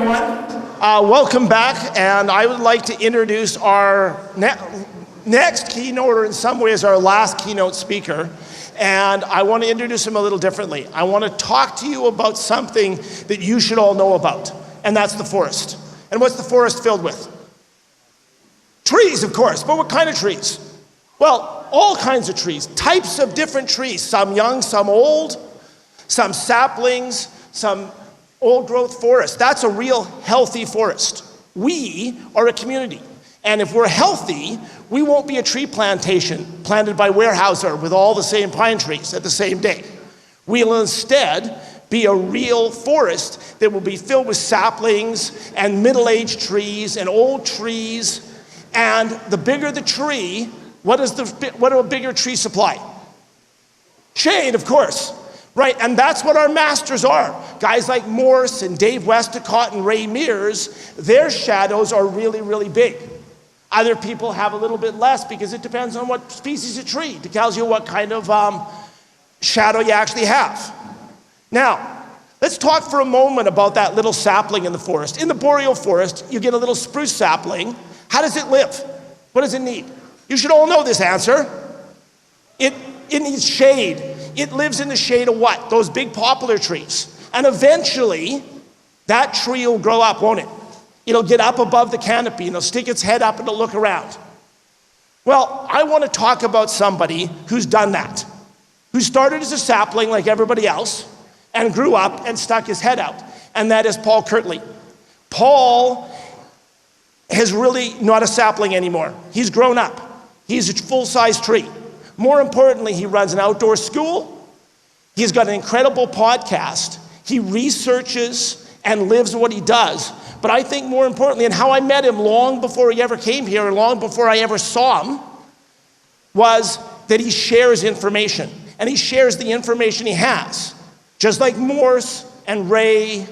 everyone. Welcome back, and I would like to introduce our next keynote, or in some ways our last keynote speaker. And I want to introduce him a little differently. I want to talk to you about something that you should all know about, and that's the forest. And what's the forest filled with? Trees, of course, but what kind of trees? Well, all kinds of trees, types of different trees, some young, some old, some saplings, some old growth forest. That's a real healthy forest. We are a community. And if we're healthy, we won't be a tree plantation planted by Weyerhaeuser with all the same pine trees at the same day. We'll instead be a real forest that will be filled with saplings and middle-aged trees and old trees. And the bigger the tree, what do a bigger tree supply? Shade, of course. Right, and that's what our masters are. Guys like Morse and Dave Westacott and Ray Mears, their shadows are really, really big. Other people have a little bit less because it depends on what species of tree. It tells you what kind of shadow you actually have. Now, let's talk for a moment about that little sapling in the forest. In the boreal forest, you get a little spruce sapling. How does it live? What does it need? You should all know this answer. It needs shade. It lives in the shade of what? Those big poplar trees. And eventually, that tree will grow up, won't it? It'll get up above the canopy and it'll stick its head up and it'll look around. Well, I want to talk about somebody who's done that, who started as a sapling like everybody else and grew up and stuck his head out. And that is Paul Kirtley. Paul is really not a sapling anymore. He's grown up. He's a full-size tree. More importantly, he runs an outdoor school. He's got an incredible podcast. He researches and lives what he does. But I think more importantly, and how I met him long before he ever came here and long before I ever saw him, was that he shares information. And he shares the information he has. Just like Morse and Ray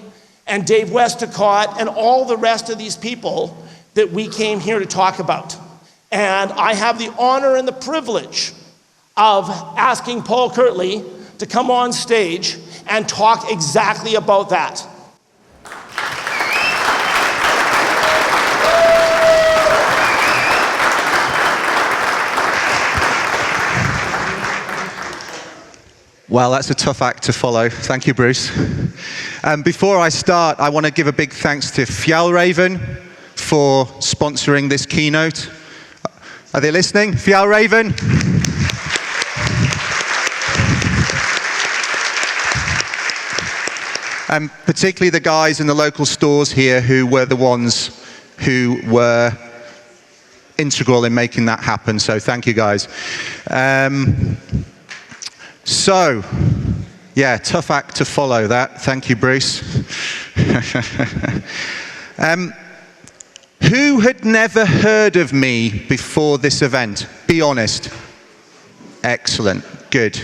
and Dave Westacott and all the rest of these people that we came here to talk about. And I have the honor and the privilege of asking Paul Kirtley to come on stage and talk exactly about that. Well, that's a tough act to follow. Thank you, Bruce. Before I start, I want to give a big thanks to Fjallraven for sponsoring this keynote. Are they listening? Fjallraven? And particularly the guys in the local stores here who were the ones who were integral in making that happen. So thank you, guys. So, yeah, tough act to follow that. Thank you, Bruce. Who had never heard of me before this event? Be honest. Excellent. Good.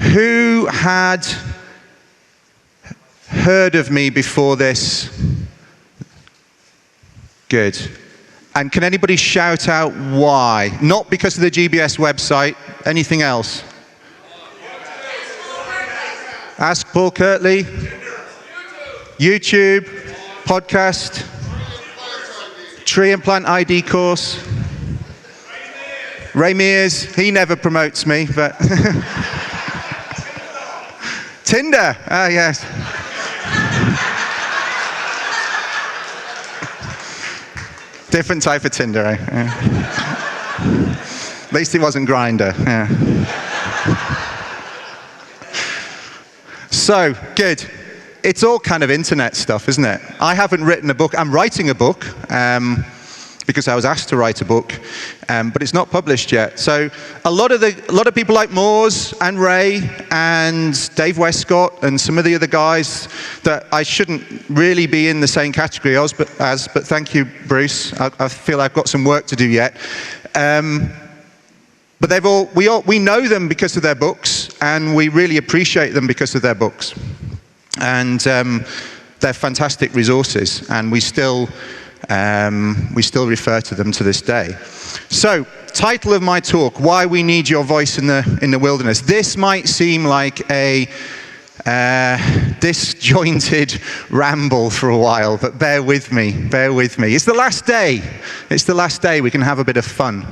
Who had heard of me before this? Good. And can anybody shout out why? Not because of the GBS website, anything else? Ask Paul Kirtley. YouTube, podcast, Tree and Plant ID course. Ray Mears, he never promotes me, but Tinder, ah yes. Different type of Tinder, eh? Yeah. At least it wasn't Grindr. Yeah. So, good. It's all kind of internet stuff, isn't it? I haven't written a book. I'm writing a book because I was asked to write a book, but it's not published yet. So a lot of people like Moores and Ray and Dave Westcott and some of the other guys that I shouldn't really be in the same category as, but thank you, Bruce. I feel I've got some work to do yet. But we know them because of their books, and we really appreciate them because of their books. And they're fantastic resources, and we still refer to them to this day. So, title of my talk: Why we need your voice in the wilderness. This might seem like a disjointed ramble for a while, but bear with me, bear with me. It's the last day. It's the last day. We can have a bit of fun.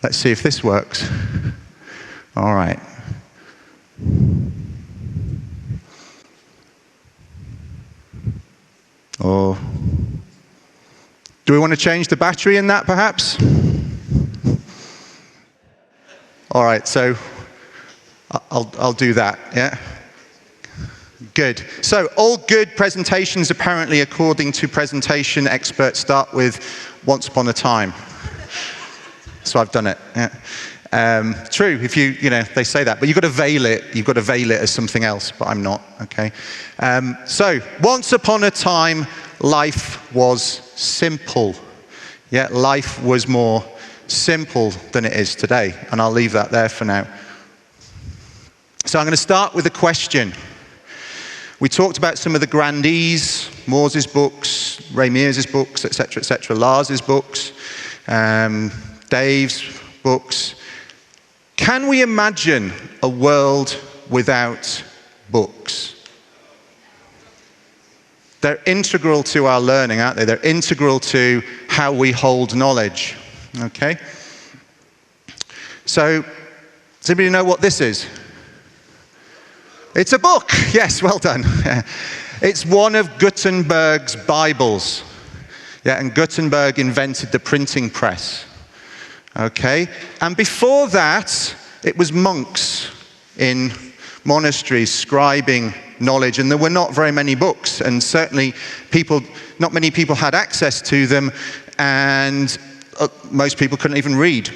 Let's see if this works. All right. Or do we want to change the battery in that, perhaps? All right, so I'll do that, yeah? Good. So all good presentations, apparently, according to presentation experts, start with once upon a time. So I've done it, yeah. True, if you know, they say that, but you've got to veil it. You've got to veil it as something else, but I'm not, okay? So, once upon a time, life was simple. Yeah, life was more simple than it is today, and I'll leave that there for now. So I'm going to start with a question. We talked about some of the grandees, Moore's books, Ray Mears' books, etc., Lars's books, Dave's books. Can we imagine a world without books? They're integral to our learning, aren't they? They're integral to how we hold knowledge. Okay? So, does anybody know what this is? It's a book. Yes, well done. It's one of Gutenberg's Bibles. Yeah, and Gutenberg invented the printing press. Okay? And before that, it was monks in monasteries scribing knowledge, and there were not very many books, and certainly not many people had access to them, and most people couldn't even read.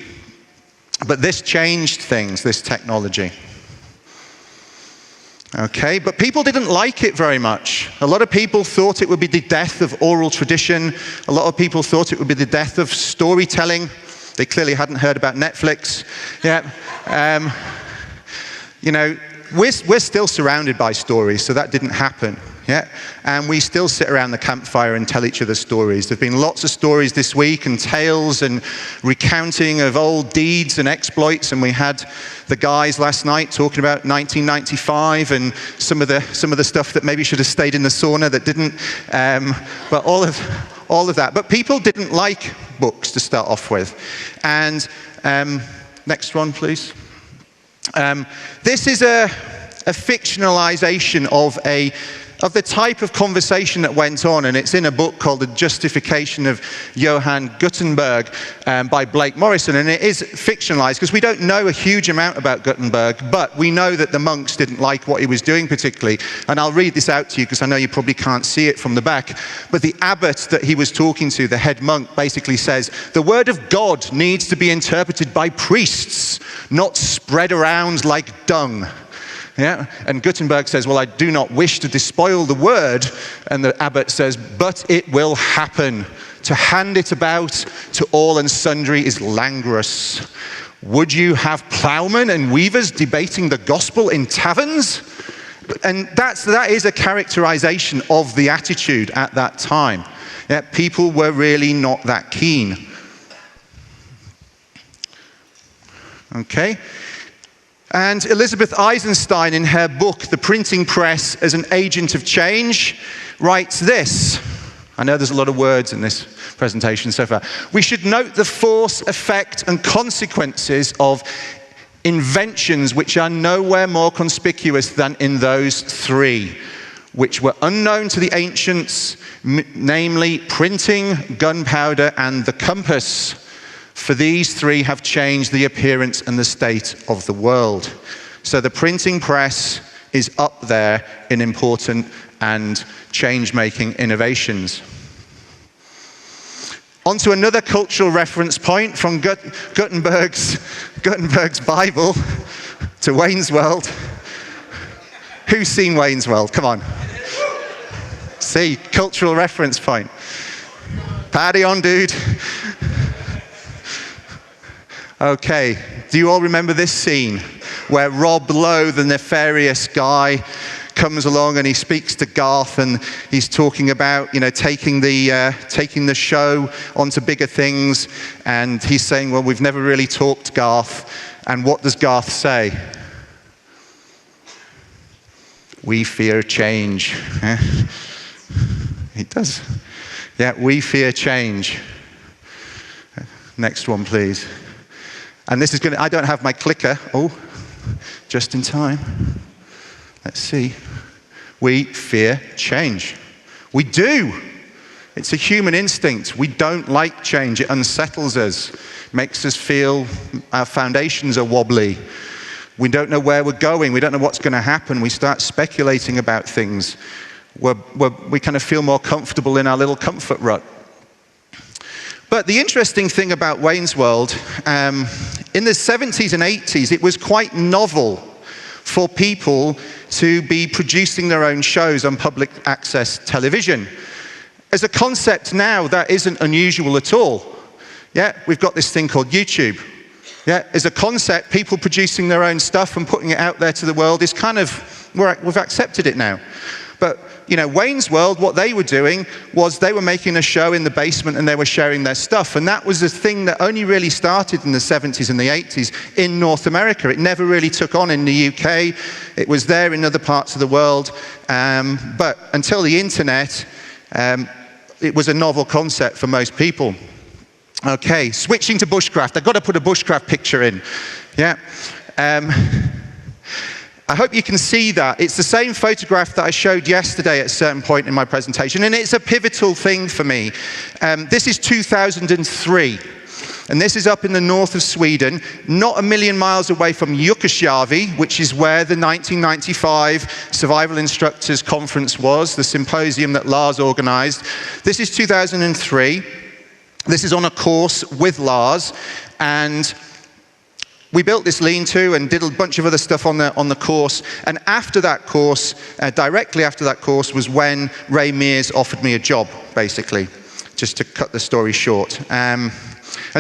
But this changed things, this technology. Okay, but people didn't like it very much. A lot of people thought it would be the death of oral tradition. A lot of people thought it would be the death of storytelling. They clearly hadn't heard about Netflix. Yeah. You know, we're still surrounded by stories, so that didn't happen. Yeah, and we still sit around the campfire and tell each other stories. There have been lots of stories this week, and tales and recounting of old deeds and exploits, and we had the guys last night talking about 1995 and some of the stuff that maybe should have stayed in the sauna that didn't, but all of that. But people didn't like books to start off with. And next one, please. This is a fictionalization of the type of conversation that went on, and it's in a book called The Justification of Johann Gutenberg by Blake Morrison, and it is fictionalized because we don't know a huge amount about Gutenberg, but we know that the monks didn't like what he was doing particularly, and I'll read this out to you because I know you probably can't see it from the back, but the abbot that he was talking to, the head monk, basically says, the word of God needs to be interpreted by priests, not spread around like dung. Yeah? And Gutenberg says, well, I do not wish to despoil the word. And the abbot says, but it will happen. To hand it about to all and sundry is languorous. Would you have ploughmen and weavers debating the gospel in taverns? And that is a characterization of the attitude at that time. Yeah, people were really not that keen. Okay? And Elizabeth Eisenstein, in her book, The Printing Press as an Agent of Change, writes this. I know there's a lot of words in this presentation so far. We should note the force, effect, and consequences of inventions which are nowhere more conspicuous than in those three, which were unknown to the ancients, namely printing, gunpowder, and the compass. For these three have changed the appearance and the state of the world. So the printing press is up there in important and change-making innovations. On to another cultural reference point from Gutenberg's Bible to Wayne's World. Who's seen Wayne's World? Come on. See, cultural reference point. Party on, dude. Okay, do you all remember this scene where Rob Lowe, the nefarious guy, comes along and he speaks to Garth and he's talking about, you know, taking the show onto bigger things, and he's saying, well, we've never really talked, Garth. And what does Garth say? We fear change. It does. Yeah, we fear change. Next one, please. And this is going to, I don't have my clicker. Oh, just in time. Let's see. We fear change. We do. It's a human instinct. We don't like change. It unsettles us, makes us feel our foundations are wobbly. We don't know where we're going. We don't know what's going to happen. We start speculating about things. We kind of feel more comfortable in our little comfort rut. But the interesting thing about Wayne's World, in the 70s and 80s, it was quite novel for people to be producing their own shows on public access television. As a concept now, that isn't unusual at all. Yeah, we've got this thing called YouTube. Yeah, as a concept, people producing their own stuff and putting it out there to the world is kind of, we've accepted it now. But, you know, Wayne's World, what they were doing was they were making a show in the basement and they were sharing their stuff. And that was a thing that only really started in the 70s and the 80s in North America. It never really took on in the UK. It was there in other parts of the world. But until the internet, it was a novel concept for most people. Okay, switching to bushcraft. I've got to put a bushcraft picture in. Yeah. I hope you can see that. It's the same photograph that I showed yesterday at a certain point in my presentation, and it's a pivotal thing for me. This is 2003, and this is up in the north of Sweden, not a million miles away from Jukkasjärvi, which is where the 1995 Survival Instructors Conference was, the symposium that Lars organized. This is 2003. This is on a course with Lars, and we built this lean-to and did a bunch of other stuff on the course. And after that course, directly after that course, was when Ray Mears offered me a job, basically, just to cut the story short. And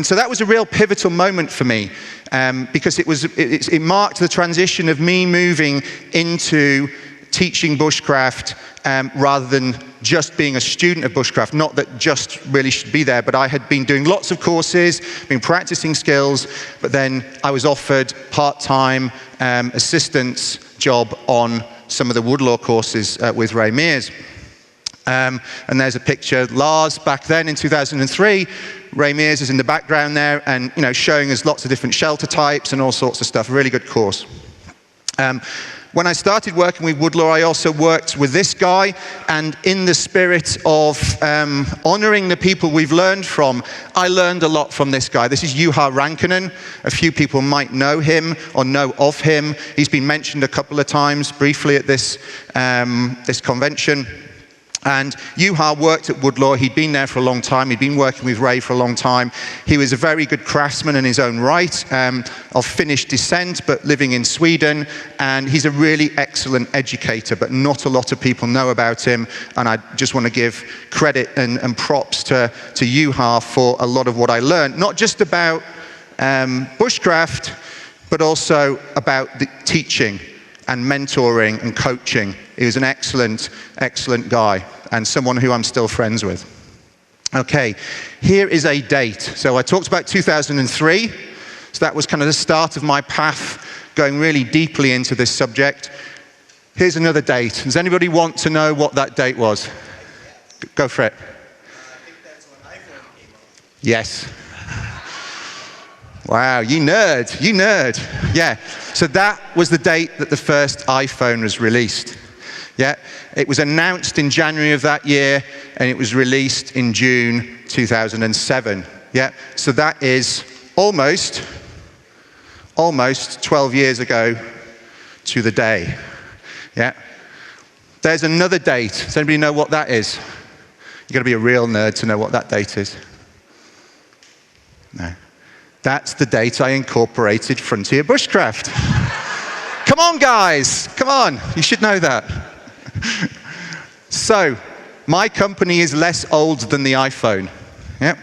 so that was a real pivotal moment for me, because it marked the transition of me moving into teaching bushcraft rather than just being a student of bushcraft. Not that just really should be there, but I had been doing lots of courses, been practicing skills, but then I was offered part-time assistance job on some of the woodlaw courses with Ray Mears. And there's a picture of Lars back then in 2003. Ray Mears is in the background there, and showing us lots of different shelter types and all sorts of stuff. Really good course. When I started working with woodlaw, I also worked with this guy, and in the spirit of honoring the people we've learned from, I learned a lot from this guy. This is Juha Rankkonen. A few people might know him or know of him. He's been mentioned a couple of times briefly at this convention. And Juha worked at woodlaw. He'd been there for a long time. He'd been working with Ray for a long time. He was a very good craftsman in his own right, of Finnish descent, but living in Sweden. And he's a really excellent educator, but not a lot of people know about him. And I just want to give credit and props to Juha for a lot of what I learned, not just about bushcraft, but also about the teaching and mentoring and coaching. He was an excellent, excellent guy, and someone who I'm still friends with. Okay, here is a date. So I talked about 2003, so that was kind of the start of my path going really deeply into this subject. Here's another date. Does anybody want to know what that date was? Go for it. I think that's when iPhone came out. Yes. Wow, you nerd. Yeah, so that was the date that the first iPhone was released. Yeah, it was announced in January of that year, and it was released in June 2007. Yeah, so that is almost 12 years ago to the day. Yeah, there's another date. Does anybody know what that is? You've got to be a real nerd to know what that date is. No. That's the date I incorporated Frontier Bushcraft. Come on, guys. Come on. You should know that. So, my company is less old than the iPhone. Yep.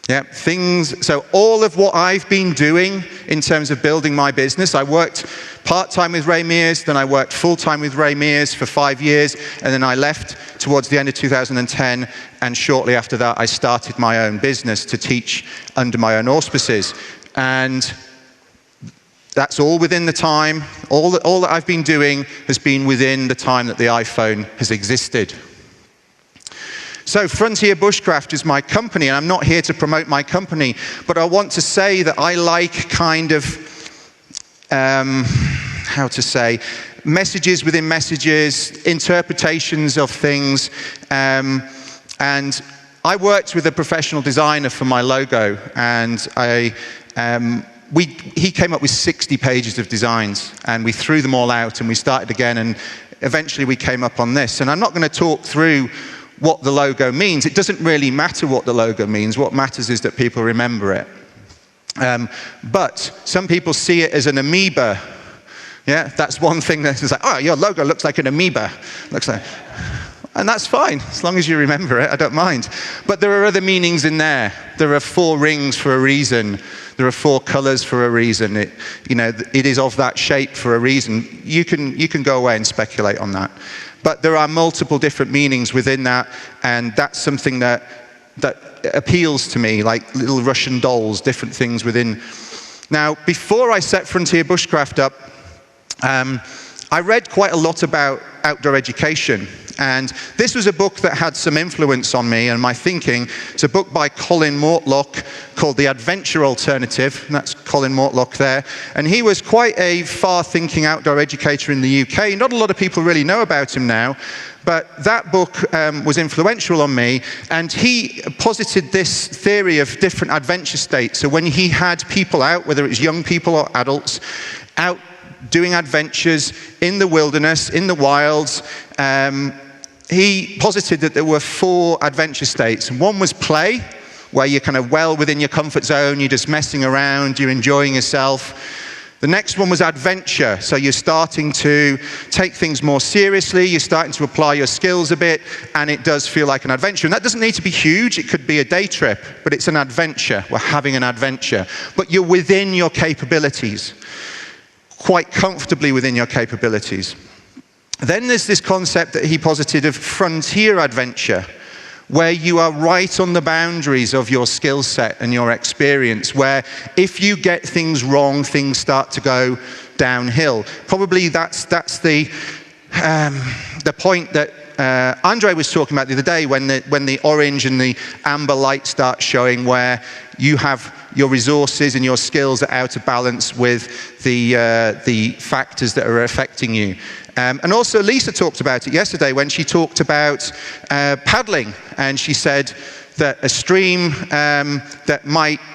Yep. So all of what I've been doing in terms of building my business, I worked part-time with Ray Mears, then I worked full-time with Ray Mears for 5 years, and then I left towards the end of 2010, and shortly after that I started my own business to teach under my own auspices. And That's all within the time. All that I've been doing has been within the time that the iPhone has existed. So Frontier Bushcraft is my company, and I'm not here to promote my company, but I want to say that I like kind of, how to say, messages within messages, interpretations of things, and I worked with a professional designer for my logo, and he came up with 60 pages of designs, and we threw them all out, and we started again, and eventually we came up on this. And I'm not going to talk through what the logo means. It doesn't really matter what the logo means. What matters is that people remember it. But some people see it as an amoeba. Yeah, that's one thing that's like, oh, your logo looks like an amoeba. Looks like, and that's fine, as long as you remember it, I don't mind. But there are other meanings in there. There are 4 rings for a reason. There are 4 colors for a reason. It is of that shape for a reason. You can go away and speculate on that. But there are multiple different meanings within that, and that's something that appeals to me, like little Russian dolls, different things within. Now, before I set Frontier Bushcraft up, I read quite a lot about outdoor education, and this was a book that had some influence on me and my thinking. It's a book by Colin Mortlock called The Adventure Alternative, and that's Colin Mortlock there. And he was quite a far-thinking outdoor educator in the UK. Not a lot of people really know about him now, but that book was influential on me, and he posited this theory of different adventure states. So when he had people out, whether it was young people or adults, out doing adventures in the wilderness, in the wilds, he posited that there were 4 adventure states. And one was play, where you're kind of well within your comfort zone, you're just messing around, you're enjoying yourself. The next one was adventure, so you're starting to take things more seriously, you're starting to apply your skills a bit, and it does feel like an adventure. And that doesn't need to be huge, it could be a day trip, but it's an adventure. We're having an adventure. But you're within your capabilities, quite comfortably within your capabilities. Then there's this concept that he posited of frontier adventure, where you are right on the boundaries of your skill set and your experience, where if you get things wrong, things start to go downhill. Probably that's the point that Andre was talking about the other day, when the orange and the amber light start showing, where you have your resources and your skills are out of balance with the factors that are affecting you. And also Lisa talked about it yesterday when she talked about paddling, and she said that a stream that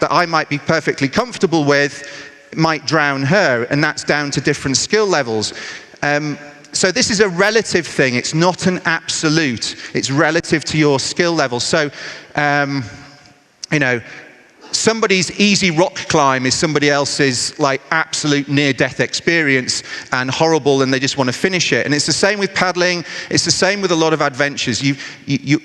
I might be perfectly comfortable with might drown her, and that's down to different skill levels. So this is a relative thing. It's not an absolute. It's relative to your skill level. So, somebody's easy rock climb is somebody else's like absolute near-death experience and horrible, and they just want to finish it. And it's the same with paddling. It's the same with a lot of adventures.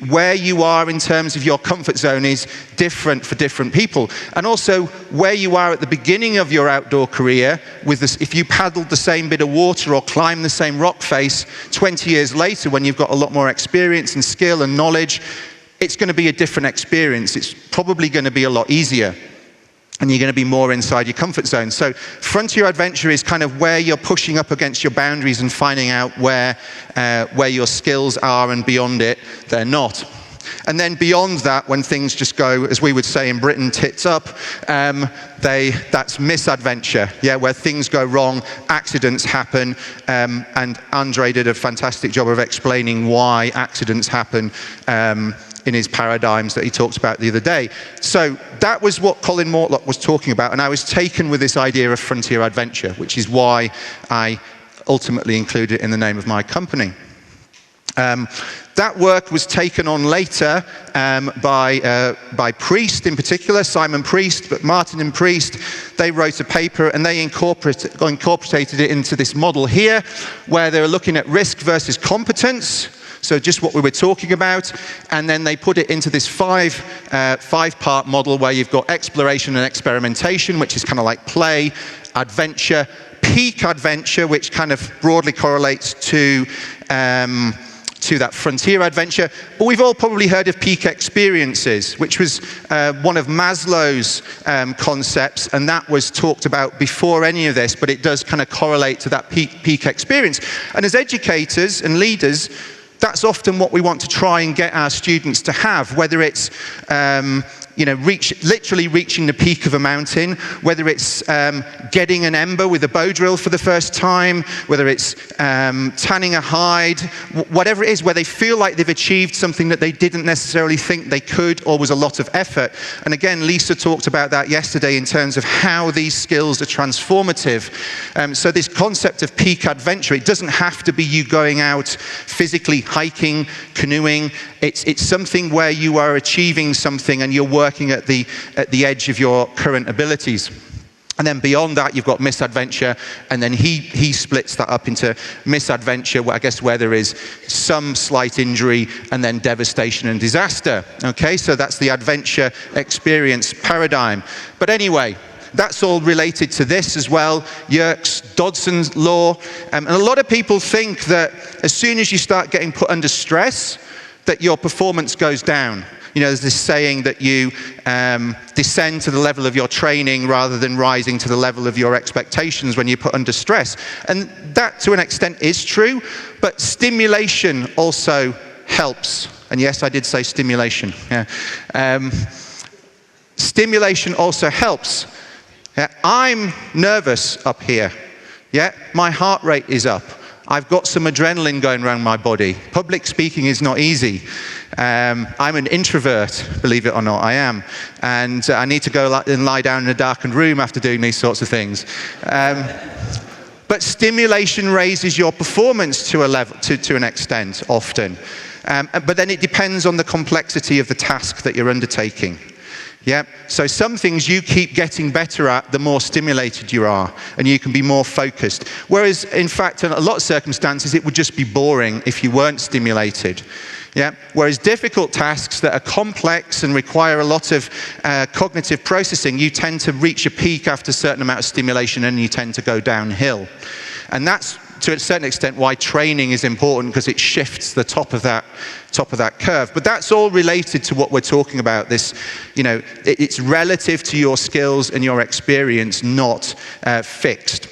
Where you are in terms of your comfort zone is different for different people. And also where you are at the beginning of your outdoor career, with this, if you paddled the same bit of water or climbed the same rock face 20 years later, when you've got a lot more experience and skill and knowledge, it's going to be a different experience. It's probably going to be a lot easier, and you're going to be more inside your comfort zone. So frontier adventure is kind of where you're pushing up against your boundaries and finding out where your skills are, and beyond it, they're not. And then beyond that, when things just go, as we would say in Britain, tits up, that's misadventure, yeah, where things go wrong, accidents happen, and Andre did a fantastic job of explaining why accidents happen in his paradigms that he talked about the other day. So that was what Colin Mortlock was talking about, and I was taken with this idea of frontier adventure, which is why I ultimately included it in the name of my company. That work was taken on later by Priest in particular, Simon Priest, but Martin and Priest, they wrote a paper and they incorporated it into this model here, where they were looking at risk versus competence. So just what we were talking about, and then they put it into this five-part model where you've got exploration and experimentation, which is kind of like play, adventure, peak adventure, which kind of broadly correlates to to that frontier adventure. But we've all probably heard of peak experiences, which was one of Maslow's concepts, and that was talked about before any of this, but it does kind of correlate to that peak experience. And as educators and leaders, that's often what we want to try and get our students to have, whether it's literally reaching the peak of a mountain, whether it's getting an ember with a bow drill for the first time, whether it's tanning a hide, whatever it is, where they feel like they've achieved something that they didn't necessarily think they could or was a lot of effort. And again, Lisa talked about that yesterday in terms of how these skills are transformative. So this concept of peak adventure, it doesn't have to be you going out physically hiking, canoeing. It's something where you are achieving something and you're working at the edge of your current abilities. And then beyond that, you've got misadventure, and then he splits that up into misadventure, where there is some slight injury, and then devastation and disaster. Okay, so that's the adventure experience paradigm. But anyway, that's all related to this as well, Yerkes, Dodson's law. And a lot of people think that as soon as you start getting put under stress, that your performance goes down. There's this saying that you descend to the level of your training rather than rising to the level of your expectations when you're put under stress. And that, to an extent, is true, but stimulation also helps. And yes, I did say stimulation. Yeah. Stimulation also helps. Yeah. I'm nervous up here. Yeah, my heart rate is up. I've got some adrenaline going around my body. Public speaking is not easy. I'm an introvert, believe it or not, I am. And I need to go and lie down in a darkened room after doing these sorts of things. But stimulation raises your performance to a level, to an extent, often. But then it depends on the complexity of the task that you're undertaking. Yeah, so some things you keep getting better at the more stimulated you are, and you can be more focused. Whereas, in fact, in a lot of circumstances, it would just be boring if you weren't stimulated. Yeah, whereas difficult tasks that are complex and require a lot of cognitive processing, you tend to reach a peak after a certain amount of stimulation, and you tend to go downhill. And that's, to a certain extent, why training is important, because it shifts the top of that curve. But that's all related to what we're talking about. This, it's relative to your skills and your experience, not fixed.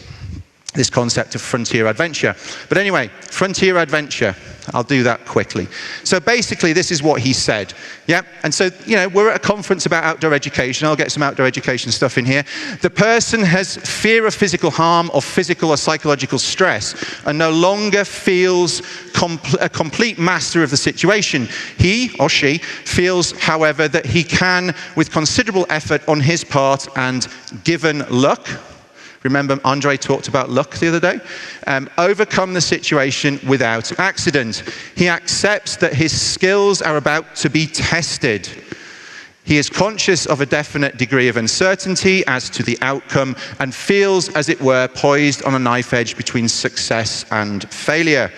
This concept of frontier adventure. But anyway, frontier adventure. I'll do that quickly. So basically, this is what he said. Yeah, and so, we're at a conference about outdoor education. I'll get some outdoor education stuff in here. The person has fear of physical harm or physical or psychological stress and no longer feels a complete master of the situation. He or she feels, however, that he can, with considerable effort on his part and given luck, remember Andre talked about luck the other day, overcome the situation without accident. He accepts that his skills are about to be tested. He is conscious of a definite degree of uncertainty as to the outcome and feels, as it were, poised on a knife edge between success and failure.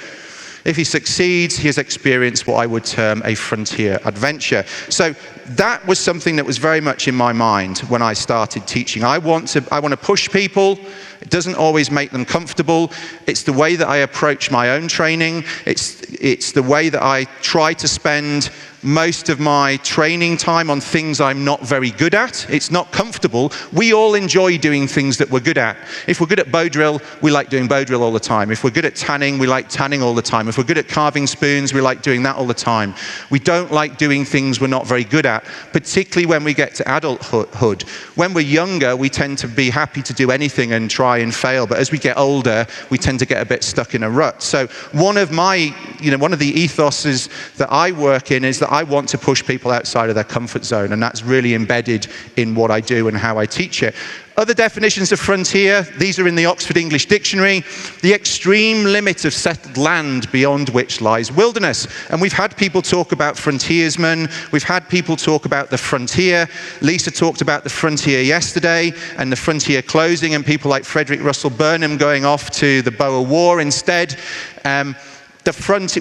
If he succeeds, he has experienced what I would term a frontier adventure. So that was something that was very much in my mind when I started teaching. I want to push people. It doesn't always make them comfortable. It's the way that I approach my own training. It's the way that I try to spend most of my training time on things I'm not very good at. It's not comfortable. We all enjoy doing things that we're good at. If we're good at bow drill, we like doing bow drill all the time. If we're good at tanning, we like tanning all the time. If we're good at carving spoons, we like doing that all the time. We don't like doing things we're not very good at, particularly when we get to adulthood. When we're younger, we tend to be happy to do anything and try and fail. But as we get older, we tend to get a bit stuck in a rut. So one of the ethoses that I work in is that I want to push people outside of their comfort zone, and that's really embedded in what I do and how I teach it. Other definitions of frontier, these are in the Oxford English Dictionary: the extreme limit of settled land beyond which lies wilderness. And we've had people talk about frontiersmen, we've had people talk about the frontier. Lisa talked about the frontier yesterday and the frontier closing, and people like Frederick Russell Burnham going off to the Boer War instead.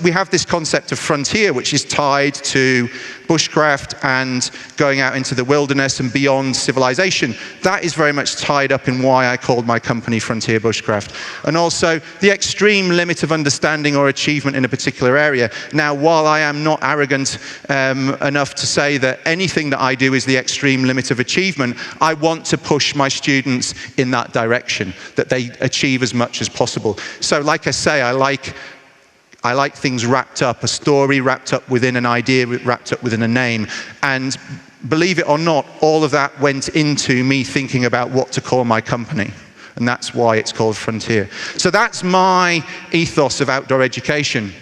we have this concept of frontier, which is tied to bushcraft and going out into the wilderness and beyond civilization. That is very much tied up in why I called my company Frontier Bushcraft. And also the extreme limit of understanding or achievement in a particular area. Now, while I am not arrogant enough to say that anything that I do is the extreme limit of achievement, I want to push my students in that direction, that they achieve as much as possible. So like I say, I like things wrapped up, a story wrapped up within an idea, wrapped up within a name. And believe it or not, all of that went into me thinking about what to call my company. And that's why it's called Frontier. So that's my ethos of outdoor education.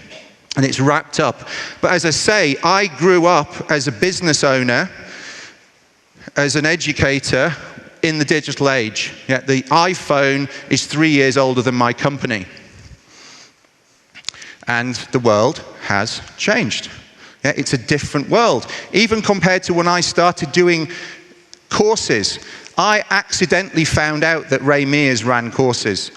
And it's wrapped up. But as I say, I grew up as a business owner, as an educator in the digital age. Yeah, the iPhone is 3 years older than my company. And the world has changed. Yeah, it's a different world. Even compared to when I started doing courses, I accidentally found out that Ray Mears ran courses.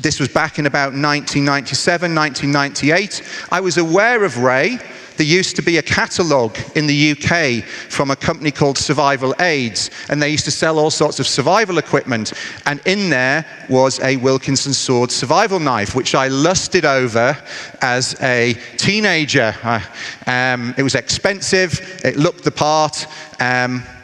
This was back in about 1997, 1998. I was aware of Ray. There used to be a catalogue in the UK from a company called Survival Aids, and they used to sell all sorts of survival equipment. And in there was a Wilkinson sword survival knife, which I lusted over as a teenager. It was expensive, it looked the part.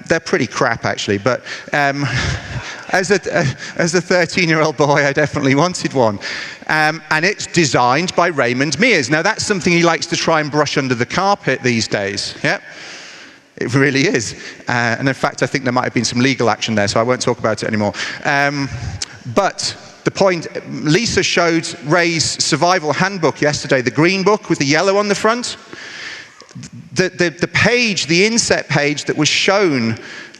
They're pretty crap, actually, but as a 13-year-old boy, I definitely wanted one. And it's designed by Raymond Mears. Now, that's something he likes to try and brush under the carpet these days. Yep, it really is. And in fact, I think there might have been some legal action there, so I won't talk about it anymore. But the point, Lisa showed Ray's survival handbook yesterday, the green book with the yellow on the front. The page, the inset page that was shown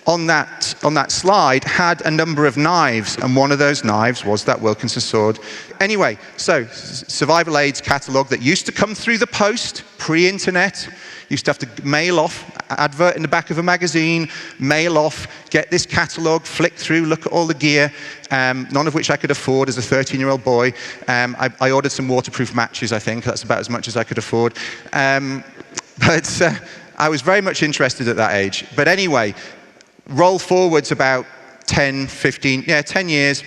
on that slide had a number of knives, and one of those knives was that Wilkinson sword. Anyway, so Survival Aids catalogue that used to come through the post, pre-internet, used to have to mail off, advert in the back of a magazine, mail off, get this catalogue, flick through, look at all the gear, none of which I could afford as a 13-year-old boy. I ordered some waterproof matches, I think. That's about as much as I could afford. But I was very much interested at that age. But anyway, roll forwards about 10 years,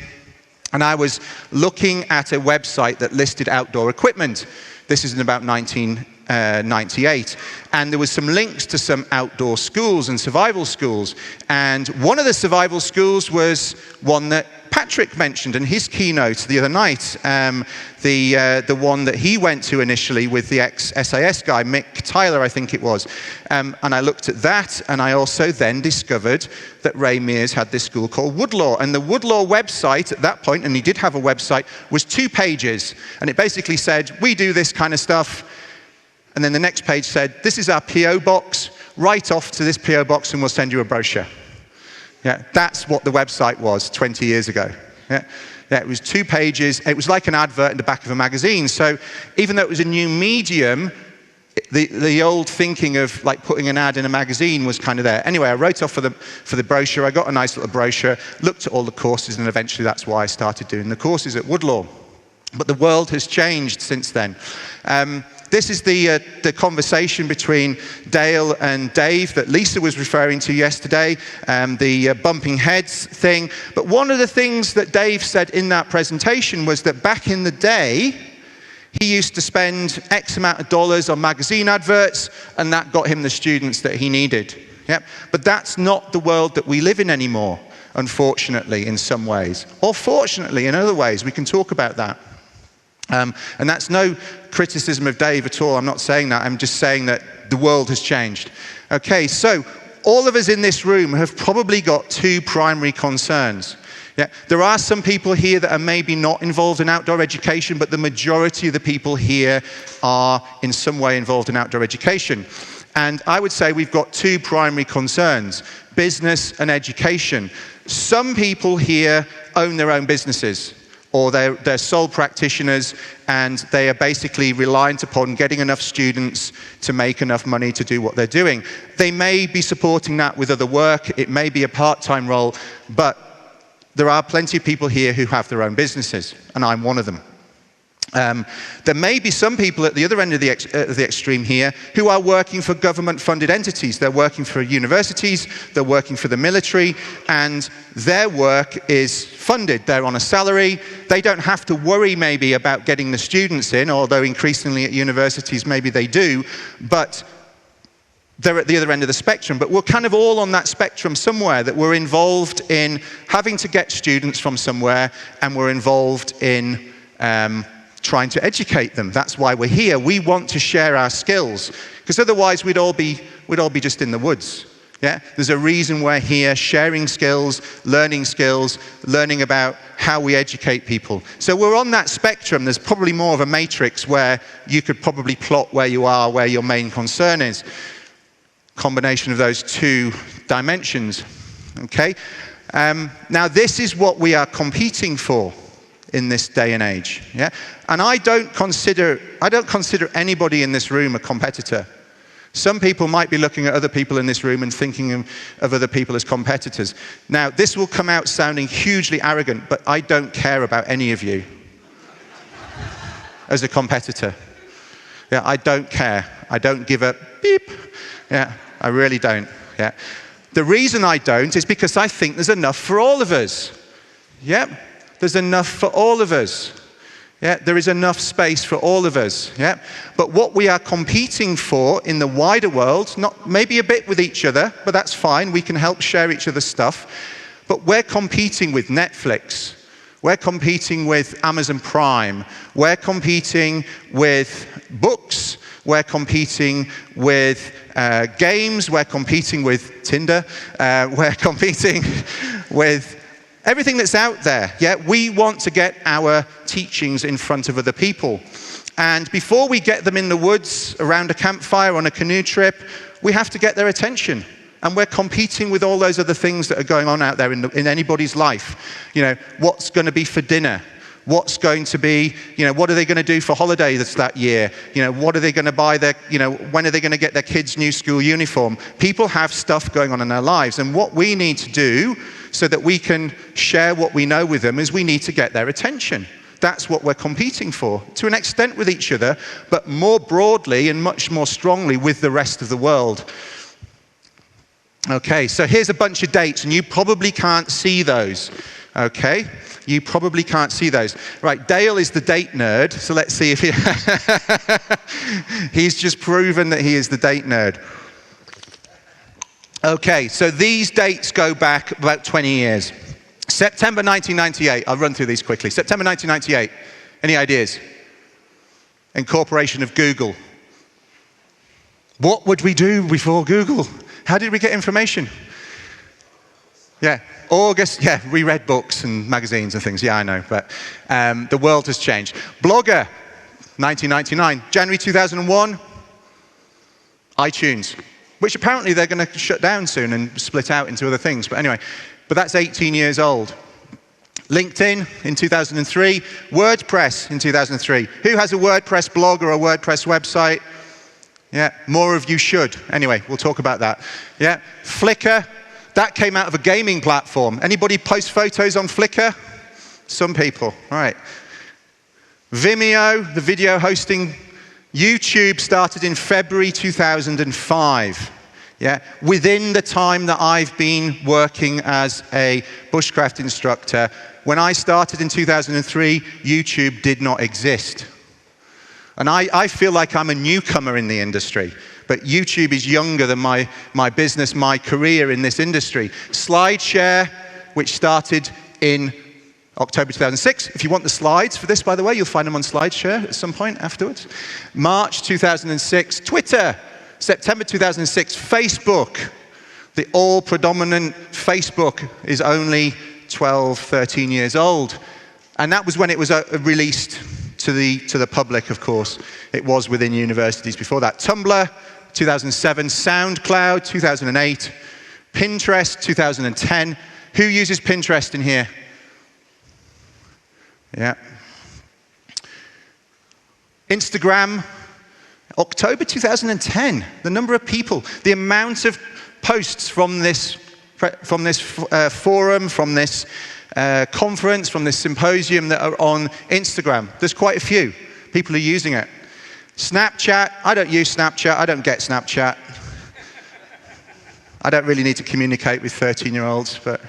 and I was looking at a website that listed outdoor equipment. This is in about 1998. And there was some links to some outdoor schools and survival schools. And one of the survival schools was one that Patrick mentioned in his keynote the other night, the one that he went to initially with the ex-SAS guy, Mick Tyler, I think it was. And I looked at that, and I also then discovered that Ray Mears had this school called Woodlaw. And the Woodlaw website at that point, and he did have a website, was 2 pages. And it basically said, we do this kind of stuff. And then the next page said, this is our PO box. Write off to this PO box and we'll send you a brochure. Yeah, that's what the website was 20 years ago. Yeah, it was 2 pages. It was like an advert in the back of a magazine. So even though it was a new medium, the old thinking of like putting an ad in a magazine was kind of there. Anyway, I wrote off for the brochure. I got a nice little brochure, looked at all the courses, and eventually that's why I started doing the courses at Woodlaw. But the world has changed since then. This is the conversation between Dale and Dave that Lisa was referring to yesterday, the bumping heads thing. But one of the things that Dave said in that presentation was that back in the day, he used to spend X amount of dollars on magazine adverts, and that got him the students that he needed. Yep. But that's not the world that we live in anymore, unfortunately, in some ways. Or fortunately, in other ways. We can talk about that. And that's no criticism of Dave at all. I'm not saying that. I'm just saying that the world has changed. Okay, so all of us in this room have probably got 2 primary concerns. Yeah, there are some people here that are maybe not involved in outdoor education, but the majority of the people here are in some way involved in outdoor education. And I would say we've got 2 primary concerns, business and education. Some people here own their own businesses, or they're sole practitioners, and they are basically reliant upon getting enough students to make enough money to do what they're doing. They may be supporting that with other work, it may be a part-time role, but there are plenty of people here who have their own businesses, and I'm one of them. There may be some people at the other end of the extreme here who are working for government-funded entities. They're working for universities, they're working for the military, and their work is funded. They're on a salary. They don't have to worry maybe about getting the students in, although increasingly at universities maybe they do, but they're at the other end of the spectrum. But we're kind of all on that spectrum somewhere, that we're involved in having to get students from somewhere, and we're involved in trying to educate them. That's why we're here. We want to share our skills, because otherwise we'd all be just in the woods. Yeah? There's a reason we're here, sharing skills, learning about how we educate people. So we're on that spectrum. There's probably more of a matrix where you could probably plot where you are, where your main concern is. Combination of those two dimensions. Okay? Now this is what we are competing for in this day and age. Yeah? And I don't consider anybody in this room a competitor. Some people might be looking at other people in this room and thinking of other people as competitors. Now, this will come out sounding hugely arrogant, but I don't care about any of you as a competitor. Yeah, I don't care. I don't give a beep. Yeah, I really don't. Yeah. The reason I don't is because I think there's enough for all of us. Yeah. There's enough for all of us. Yeah, there is enough space for all of us. Yeah, but what we are competing for in the wider world, not maybe a bit with each other, but that's fine. We can help share each other's stuff. But we're competing with Netflix. We're competing with Amazon Prime. We're competing with books. We're competing with games. We're competing with Tinder. We're competing with everything that's out there. Yeah, we want to get our teachings in front of other people. And before we get them in the woods, around a campfire, on a canoe trip, we have to get their attention. And we're competing with all those other things that are going on out there in anybody's life. You know, what's going to be for dinner? What's going to be, what are they going to do for holidays that year? What are they going to buy when are they going to get their kids' new school uniform? People have stuff going on in their lives. And what we need to do so that we can share what we know with them is we need to get their attention. That's what we're competing for, to an extent with each other, but more broadly and much more strongly with the rest of the world. Okay, so here's a bunch of dates, and you probably can't see those. Okay, you probably can't see those. Right, Dale is the date nerd, so let's see if he's just proven that he is the date nerd. Okay, so these dates go back about 20 years. September 1998, I'll run through these quickly. September 1998, any ideas? Incorporation of Google. What would we do before Google? How did we get information? Yeah, August, yeah, we read books and magazines and things, yeah, I know, but the world has changed. Blogger, 1999. January 2001, iTunes, which apparently they're going to shut down soon and split out into other things, but anyway, but that's 18 years old. LinkedIn in 2003, WordPress in 2003. Who has a WordPress blog or a WordPress website? Yeah, more of you should. Anyway, we'll talk about that. Yeah, Flickr. That came out of a gaming platform. Anybody post photos on Flickr? Some people, all right. Vimeo, the video hosting. YouTube started in February 2005. Yeah, within the time that I've been working as a bushcraft instructor. When I started in 2003, YouTube did not exist. And I feel like I'm a newcomer in the industry. But YouTube is younger than my business, my career in this industry. SlideShare, which started in October 2006. If you want the slides for this, by the way, you'll find them on SlideShare at some point afterwards. March 2006. Twitter, September 2006. Facebook, the all-predominant Facebook is only 12, 13 years old. And that was when it was released to the public, of course. It was within universities before that. Tumblr, 2007. SoundCloud, 2008. Pinterest, 2010. Who uses Pinterest in here? Yeah. Instagram, October 2010. The number of people, the amount of posts from this forum, from this conference, from this symposium that are on Instagram. There's quite a few. People are using it. Snapchat, I don't use Snapchat. I don't get Snapchat. I don't really need to communicate with 13-year-olds, but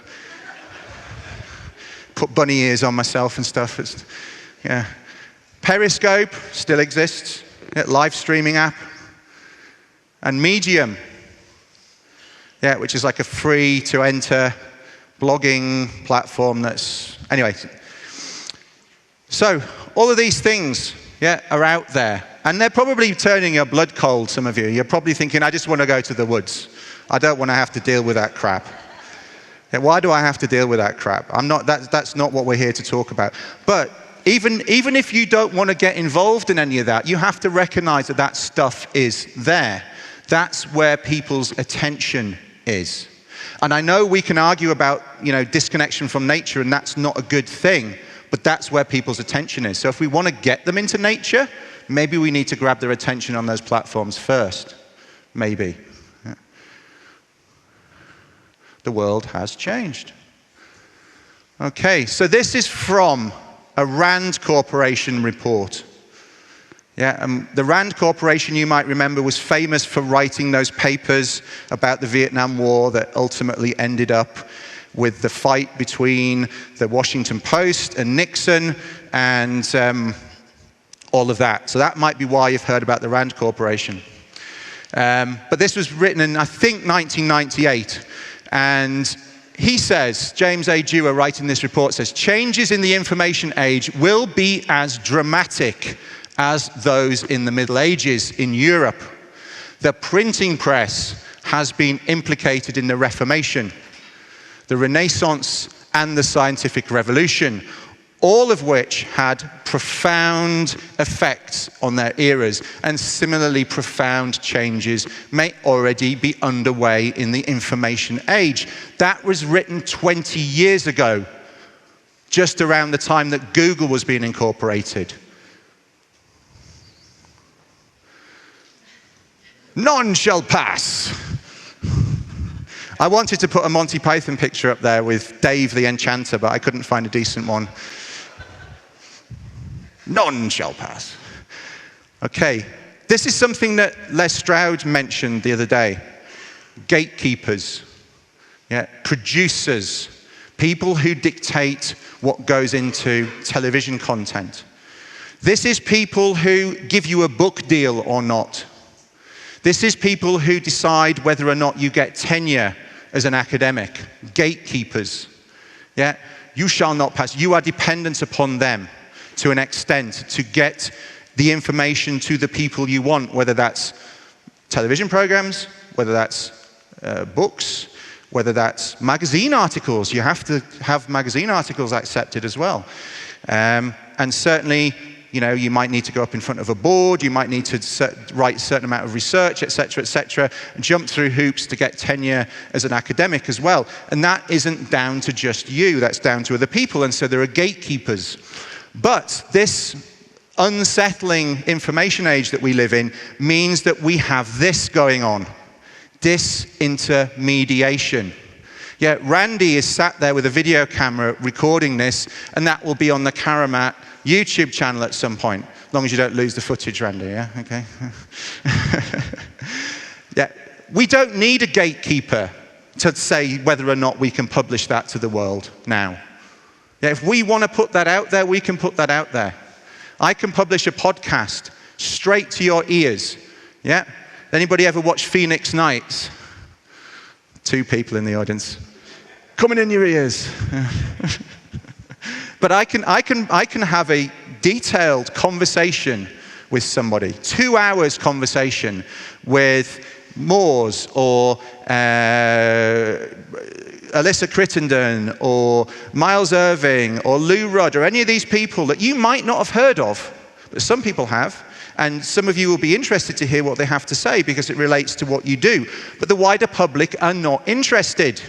put bunny ears on myself and stuff. Yeah. Periscope still exists. Yeah, live streaming app. And Medium, yeah, which is like a free to enter blogging platform that's, anyway. So all of these things, yeah, are out there. And they're probably turning your blood cold, some of you. You're probably thinking, I just want to go to the woods. I don't want to have to deal with that crap. Yeah, why do I have to deal with that crap? That's not what we're here to talk about. But even if you don't want to get involved in any of that, you have to recognize that that stuff is there. That's where people's attention is. And I know we can argue about, disconnection from nature, and that's not a good thing, but that's where people's attention is. So if we want to get them into nature, maybe we need to grab their attention on those platforms first. Maybe. Yeah. The world has changed. Okay, so this is from a Rand Corporation report. Yeah, the Rand Corporation, you might remember, was famous for writing those papers about the Vietnam War that ultimately ended up with the fight between the Washington Post and Nixon and all of that. So that might be why you've heard about the Rand Corporation. But this was written in, I think, 1998. And he says, James A. Dewar, writing this report, says, changes in the information age will be as dramatic as those in the Middle Ages in Europe. The printing press has been implicated in the Reformation, the Renaissance, and the scientific revolution, all of which had profound effects on their eras, and similarly profound changes may already be underway in the information age. That was written 20 years ago, just around the time that Google was being incorporated. None shall pass. I wanted to put a Monty Python picture up there with Dave the Enchanter, but I couldn't find a decent one. None shall pass. Okay, this is something that Les Stroud mentioned the other day. Gatekeepers, yeah, producers, people who dictate what goes into television content. This is people who give you a book deal or not. This is people who decide whether or not you get tenure as an academic. Gatekeepers. Yeah? You shall not pass. You are dependent upon them to an extent to get the information to the people you want, whether that's television programs, whether that's books, whether that's magazine articles. You have to have magazine articles accepted as well. And certainly, you might need to go up in front of a board, you might need to write a certain amount of research, etc., and jump through hoops to get tenure as an academic as well. And that isn't down to just you, that's down to other people, and so there are gatekeepers. But this unsettling information age that we live in means that we have this going on, disintermediation. Yeah, Randy is sat there with a video camera recording this, and that will be on the Karamat YouTube channel at some point, as long as you don't lose the footage, Randy, yeah? Okay. Yeah, we don't need a gatekeeper to say whether or not we can publish that to the world now. Yeah, if we want to put that out there, we can put that out there. I can publish a podcast straight to your ears. Yeah? Anybody ever watch Phoenix Nights? 2 people in the audience. Coming in your ears. But I can have a detailed conversation with somebody, 2 hours conversation with Moores or Alyssa Crittenden or Miles Irving or Lou Rudd or any of these people that you might not have heard of, but some people have. And some of you will be interested to hear what they have to say because it relates to what you do. But the wider public are not interested.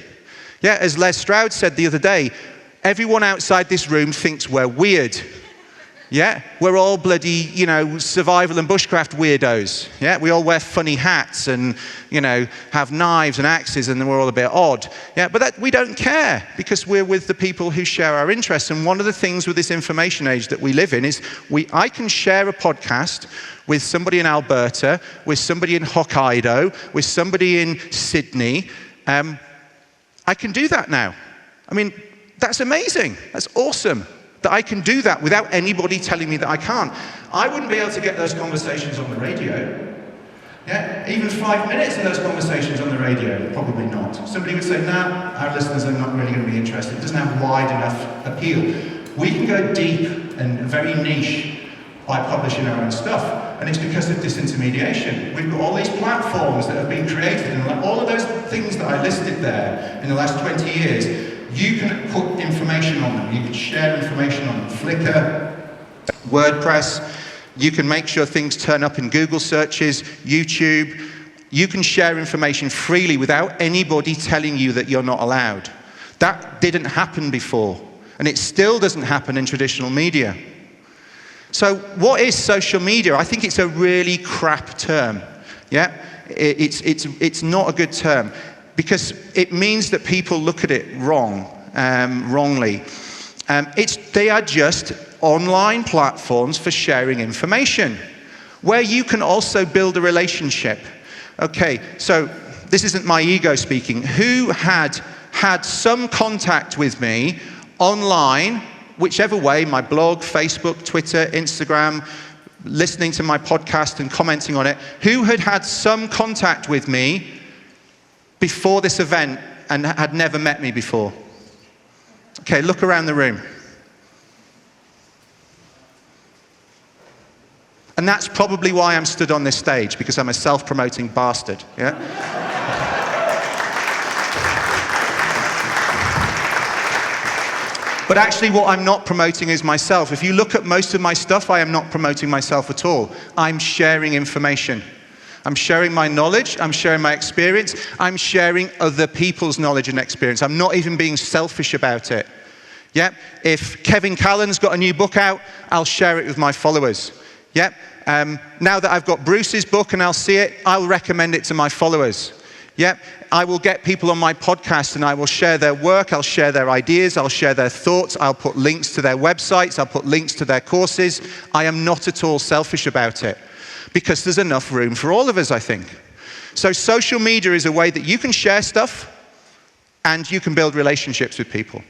Yeah, as Les Stroud said the other day, everyone outside this room thinks we're weird. Yeah, we're all bloody, survival and bushcraft weirdos. Yeah, we all wear funny hats and, have knives and axes, and we're all a bit odd. Yeah, but we don't care because we're with the people who share our interests. And one of the things with this information age that we live in is I can share a podcast with somebody in Alberta, with somebody in Hokkaido, with somebody in Sydney. I can do that now. I mean, that's amazing. That's awesome. That I can do that without anybody telling me that I can't. I wouldn't be able to get those conversations on the radio. Yeah, even 5 minutes of those conversations on the radio, probably not. Somebody would say, nah, our listeners are not really going to be interested. It doesn't have wide enough appeal. We can go deep and very niche by publishing our own stuff. And it's because of disintermediation. We've got all these platforms that have been created, and all of those things that I listed there in the last 20 years, you can put information on them. You can share information on them. Flickr, WordPress. You can make sure things turn up in Google searches, YouTube. You can share information freely without anybody telling you that you're not allowed. That didn't happen before, and it still doesn't happen in traditional media. So what is social media? I think it's a really crap term. Yeah, it's not a good term. Because it means that people look at it wrongly. They are just online platforms for sharing information, where you can also build a relationship. Okay, so this isn't my ego speaking. Who had some contact with me online, whichever way, my blog, Facebook, Twitter, Instagram, listening to my podcast and commenting on it, who had some contact with me before this event and had never met me before? Okay, look around the room. And that's probably why I'm stood on this stage, because I'm a self-promoting bastard, yeah? But actually what I'm not promoting is myself. If you look at most of my stuff, I am not promoting myself at all. I'm sharing information. I'm sharing my knowledge, I'm sharing my experience, I'm sharing other people's knowledge and experience. I'm not even being selfish about it. Yeah? If Kevin Callan's got a new book out, I'll share it with my followers. Yeah? Now that I've got Bruce's book and I'll see it, I'll recommend it to my followers. Yeah? I will get people on my podcast and I will share their work, I'll share their ideas, I'll share their thoughts, I'll put links to their websites, I'll put links to their courses. I am not at all selfish about it, because there's enough room for all of us, I think. So social media is a way that you can share stuff and you can build relationships with people.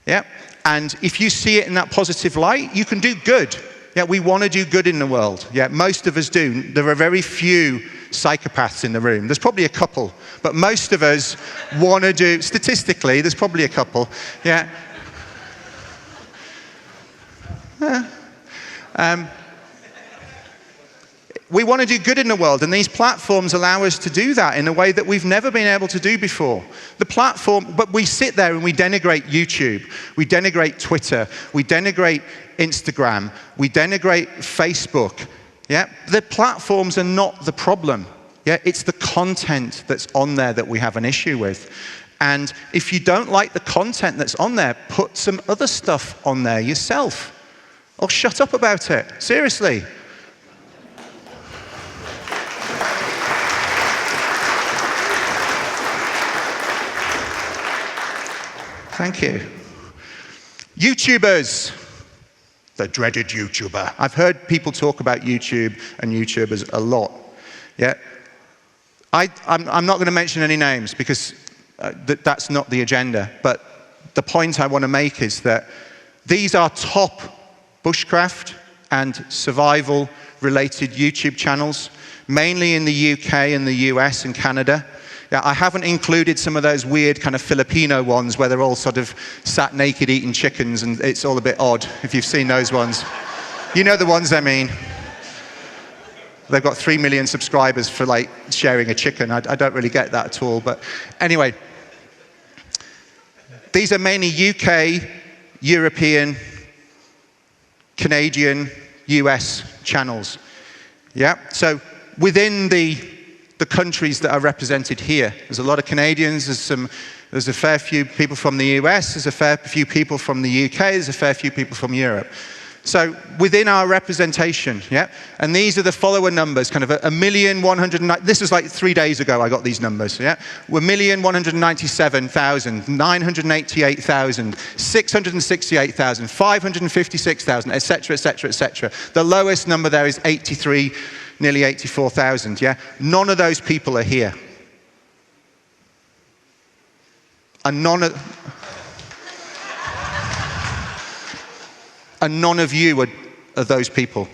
Yeah? And if you see it in that positive light, you can do good. Yeah, we want to do good in the world. Yeah, most of us do. There are very few psychopaths in the room. There's probably a couple, but most of us want to do, statistically, there's probably a couple. Yeah. We want to do good in the world, and these platforms allow us to do that in a way that we've never been able to do before. The platform, but we sit there and we denigrate YouTube, we denigrate Twitter, we denigrate Instagram, we denigrate Facebook. Yeah? The platforms are not the problem. Yeah? It's the content that's on there that we have an issue with. And if you don't like the content that's on there, put some other stuff on there yourself. Or shut up about it. Seriously. Thank you. YouTubers. The dreaded YouTuber. I've heard people talk about YouTube and YouTubers a lot. Yeah. I'm not going to mention any names because that's not the agenda. But the point I want to make is that these are top bushcraft and survival related YouTube channels, mainly in the UK and the US and Canada. Yeah, I haven't included some of those weird kind of Filipino ones where they're all sort of sat naked eating chickens and it's all a bit odd, if you've seen those ones. You know the ones I mean. They've got 3 million subscribers for like sharing a chicken. I don't really get that at all, but anyway. These are mainly UK, European, Canadian, US channels. Yeah, so within the countries that are represented here, there's a lot of Canadians, there's a fair few people from the US, there's a fair few people from the UK, there's a fair few people from Europe. So within our representation, yeah, and these are the follower numbers, kind of 1,109,000. This was like 3 days ago I got these numbers, yeah. 1,197,000, 988,000, 668,000, 556,000, etc., etc., etc. The lowest number there is 83, nearly 84,000, yeah. None of those people are here. And none of you are those people.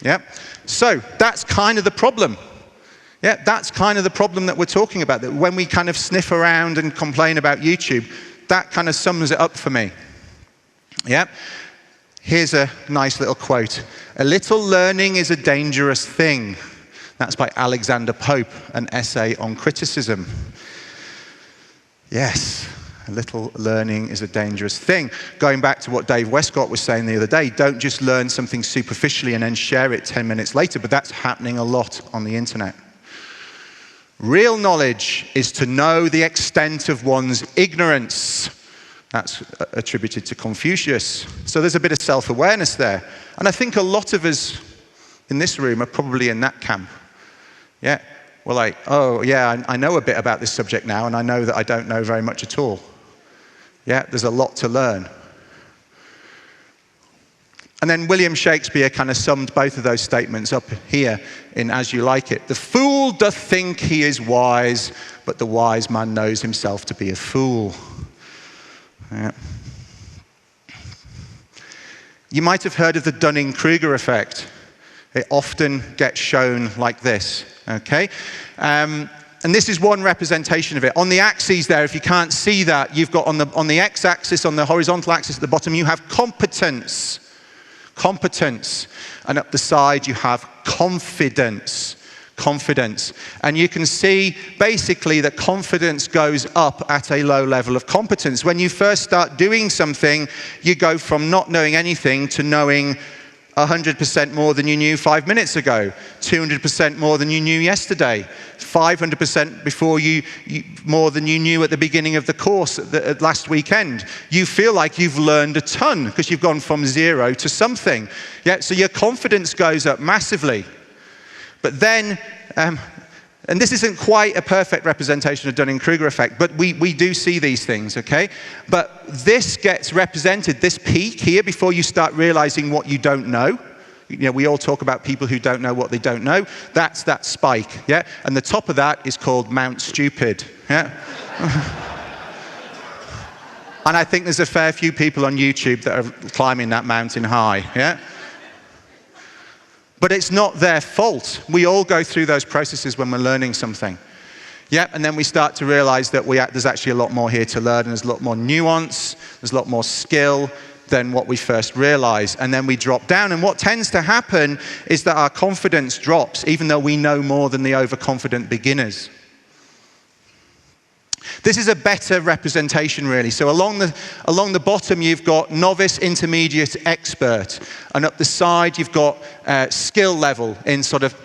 Yeah? So that's kind of the problem. Yeah, that's kind of the problem that we're talking about. That when we kind of sniff around and complain about YouTube, that kind of sums it up for me. Yeah? Here's a nice little quote. "A little learning is a dangerous thing." That's by Alexander Pope, an essay on criticism. Yes, a little learning is a dangerous thing. Going back to what Dave Westcott was saying the other day, don't just learn something superficially and then share it 10 minutes later, but that's happening a lot on the internet. Real knowledge is to know the extent of one's ignorance. That's attributed to Confucius. So there's a bit of self-awareness there. And I think a lot of us in this room are probably in that camp. Yeah. We're like, oh, yeah, I know a bit about this subject now, and I know that I don't know very much at all. Yeah, there's a lot to learn. And then William Shakespeare kind of summed both of those statements up here in As You Like It. "The fool doth think he is wise, but the wise man knows himself to be a fool." Yeah. You might have heard of the Dunning-Kruger effect. It often gets shown like this. Okay, and this is one representation of it. On the axes there, if you can't see that, you've got on the x-axis, on the horizontal axis at the bottom, you have competence. Competence. And up the side, you have confidence. Confidence. And you can see basically that confidence goes up at a low level of competence. When you first start doing something, you go from not knowing anything to knowing 100% more than you knew 5 minutes ago, 200% more than you knew yesterday, 500% more than you knew at the beginning of the course at last weekend. You feel like you've learned a ton because you've gone from zero to something. Yeah, so your confidence goes up massively. But then, and this isn't quite a perfect representation of Dunning-Kruger effect, but we do see these things, okay? But this gets represented, this peak here, before you start realizing what you don't know. You know, we all talk about people who don't know what they don't know. That's that spike, yeah? And the top of that is called Mount Stupid, yeah? And I think there's a fair few people on YouTube that are climbing that mountain high, yeah? But it's not their fault. We all go through those processes when we're learning something. Yeah, and then we start to realize that there's actually a lot more here to learn, and there's a lot more nuance, there's a lot more skill than what we first realize. And then we drop down, and what tends to happen is that our confidence drops, even though we know more than the overconfident beginners. This is a better representation, really. So along the bottom, you've got novice, intermediate, expert. And up the side, you've got skill level in sort of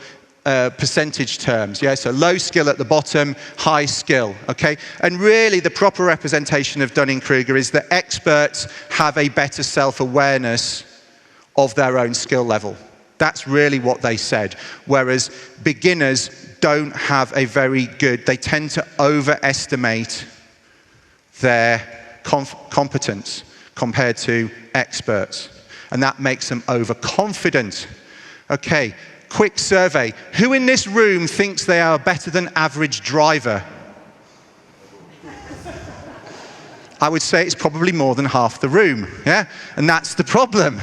percentage terms. Yeah, so low skill at the bottom, high skill. Okay, and really the proper representation of Dunning-Kruger is that experts have a better self-awareness of their own skill level. That's really what they said. Whereas beginners don't have a very good, they tend to overestimate their competence compared to experts. And that makes them overconfident. Okay, quick survey. Who in this room thinks they are a better than average driver? I would say it's probably more than half the room, yeah? And that's the problem.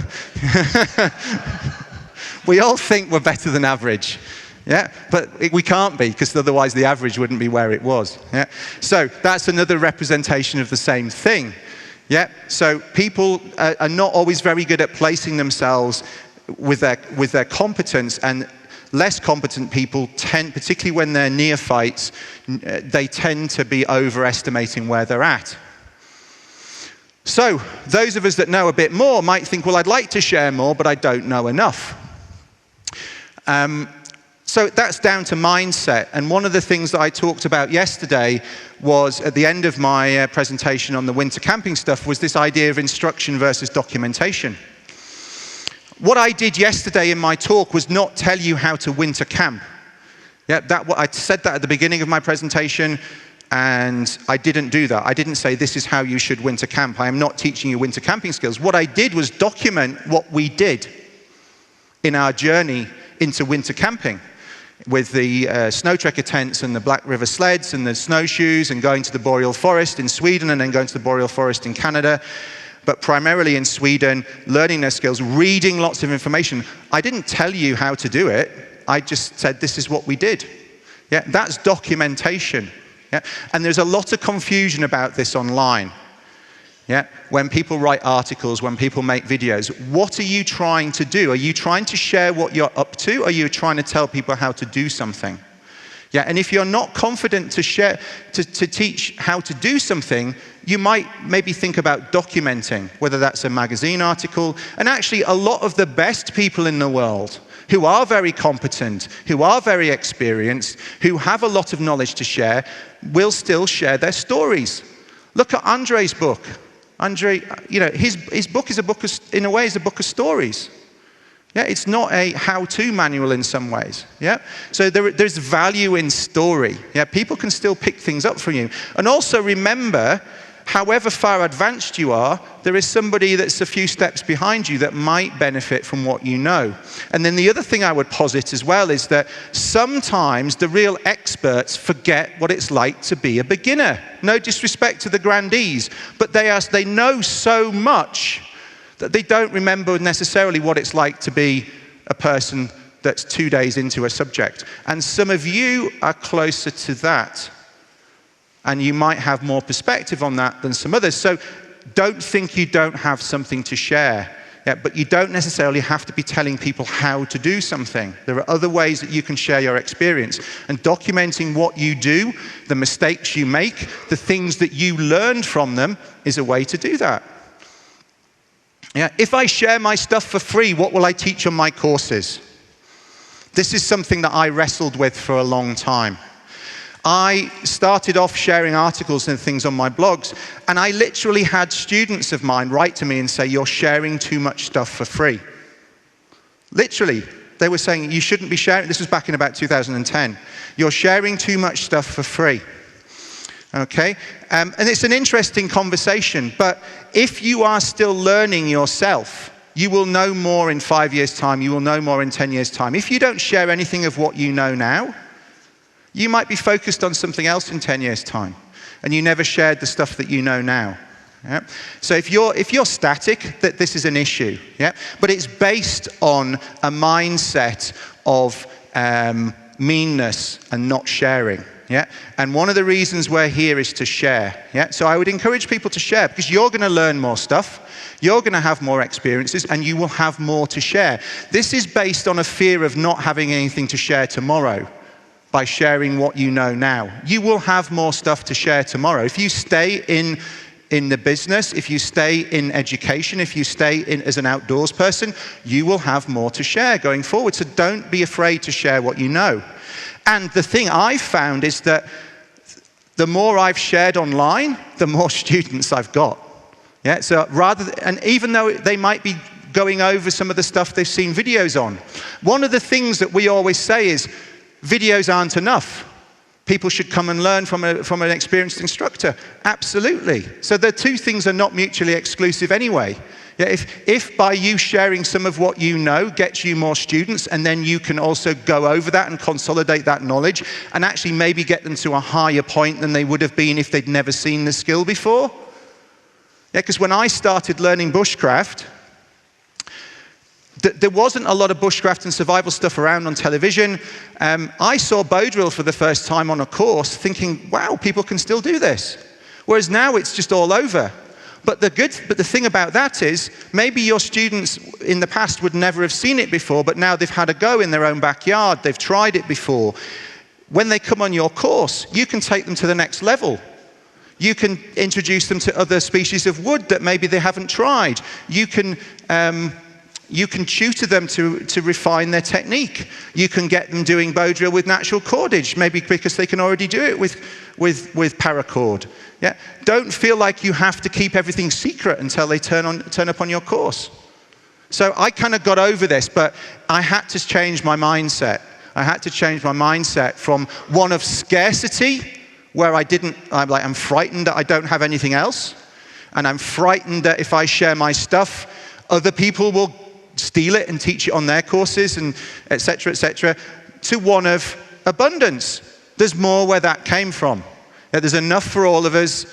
We all think we're better than average. Yeah, but we can't be, because otherwise the average wouldn't be where it was. Yeah, so that's another representation of the same thing. Yeah, so people are not always very good at placing themselves with their competence, and less competent people tend, particularly when they're neophytes, they tend to be overestimating where they're at. So those of us that know a bit more might think, well, I'd like to share more, but I don't know enough. So that's down to mindset. And one of the things that I talked about yesterday was, at the end of my presentation on the winter camping stuff, was this idea of instruction versus documentation. What I did yesterday in my talk was not tell you how to winter camp. Yeah, I said that at the beginning of my presentation, and I didn't do that. I didn't say this is how you should winter camp. I am not teaching you winter camping skills. What I did was document what we did in our journey into winter camping, with the snow trekker tents and the Black River sleds and the snowshoes, and going to the boreal forest in Sweden and then going to the boreal forest in Canada, but primarily in Sweden, learning their skills, reading lots of information. I didn't tell you how to do it. I just said this is what we did. Yeah, that's documentation. Yeah? And there's a lot of confusion about this online. Yeah? When people write articles, when people make videos, what are you trying to do? Are you trying to share what you're up to? Or are you trying to tell people how to do something? Yeah, and if you're not confident to share, to teach how to do something, you might maybe think about documenting, whether that's a magazine article. And actually, a lot of the best people in the world who are very competent, who are very experienced, who have a lot of knowledge to share, will still share their stories. Look at Andre's book. Andre, you know, his book is a book of, in a way, is a book of stories. Yeah, it's not a how-to manual in some ways. Yeah, so there's value in story. Yeah, people can still pick things up from you. And also remember, however far advanced you are, there is somebody that's a few steps behind you that might benefit from what you know. And then the other thing I would posit as well is that sometimes the real experts forget what it's like to be a beginner. No disrespect to the grandees, but they know so much that they don't remember necessarily what it's like to be a person that's 2 days into a subject. And some of you are closer to that. And you might have more perspective on that than some others. So don't think you don't have something to share. Yeah, but you don't necessarily have to be telling people how to do something. There are other ways that you can share your experience. And documenting what you do, the mistakes you make, the things that you learned from them is a way to do that. Yeah, if I share my stuff for free, what will I teach on my courses? This is something that I wrestled with for a long time. I started off sharing articles and things on my blogs, and I literally had students of mine write to me and say, you're sharing too much stuff for free. Literally, they were saying, you shouldn't be sharing, this was back in about 2010, you're sharing too much stuff for free. Okay, and it's an interesting conversation, but if you are still learning yourself, you will know more in 5 years' time, you will know more in 10 years' time. If you don't share anything of what you know now, you might be focused on something else in 10 years' time, and you never shared the stuff that you know now. Yeah? So if you're static, that this is an issue. Yeah? But it's based on a mindset of meanness and not sharing. Yeah? And one of the reasons we're here is to share. Yeah? So I would encourage people to share, because you're going to learn more stuff, you're going to have more experiences, and you will have more to share. This is based on a fear of not having anything to share tomorrow. By sharing what you know now, you will have more stuff to share tomorrow. If you stay in the business, if you stay in education, if you stay in as an outdoors person, you will have more to share going forward. So don't be afraid to share what you know. And the thing I've found is that the more I've shared online, the more students I've got. Yeah. So and even though they might be going over some of the stuff they've seen videos on, one of the things that we always say is, videos aren't enough. People should come and learn from an experienced instructor. Absolutely. So the two things are not mutually exclusive anyway. Yeah, if by you sharing some of what you know gets you more students, and then you can also go over that and consolidate that knowledge and actually maybe get them to a higher point than they would have been if they'd never seen the skill before. Yeah, because when I started learning bushcraft, there wasn't a lot of bushcraft and survival stuff around on television. I saw bow drill for the first time on a course thinking, wow, people can still do this. Whereas now it's just all over. But the thing about that is, maybe your students in the past would never have seen it before, but now they've had a go in their own backyard, they've tried it before. When they come on your course, you can take them to the next level. You can introduce them to other species of wood that maybe they haven't tried. You can tutor them to refine their technique. You can get them doing bow drill with natural cordage, maybe because they can already do it with paracord. Yeah? Don't feel like you have to keep everything secret until they turn up on your course. So I kind of got over this, but I had to change my mindset. I had to change my mindset from one of scarcity, where I'm frightened that I don't have anything else, and I'm frightened that if I share my stuff, other people will steal it and teach it on their courses, and et cetera, to one of abundance. There's more where that came from. There's enough for all of us.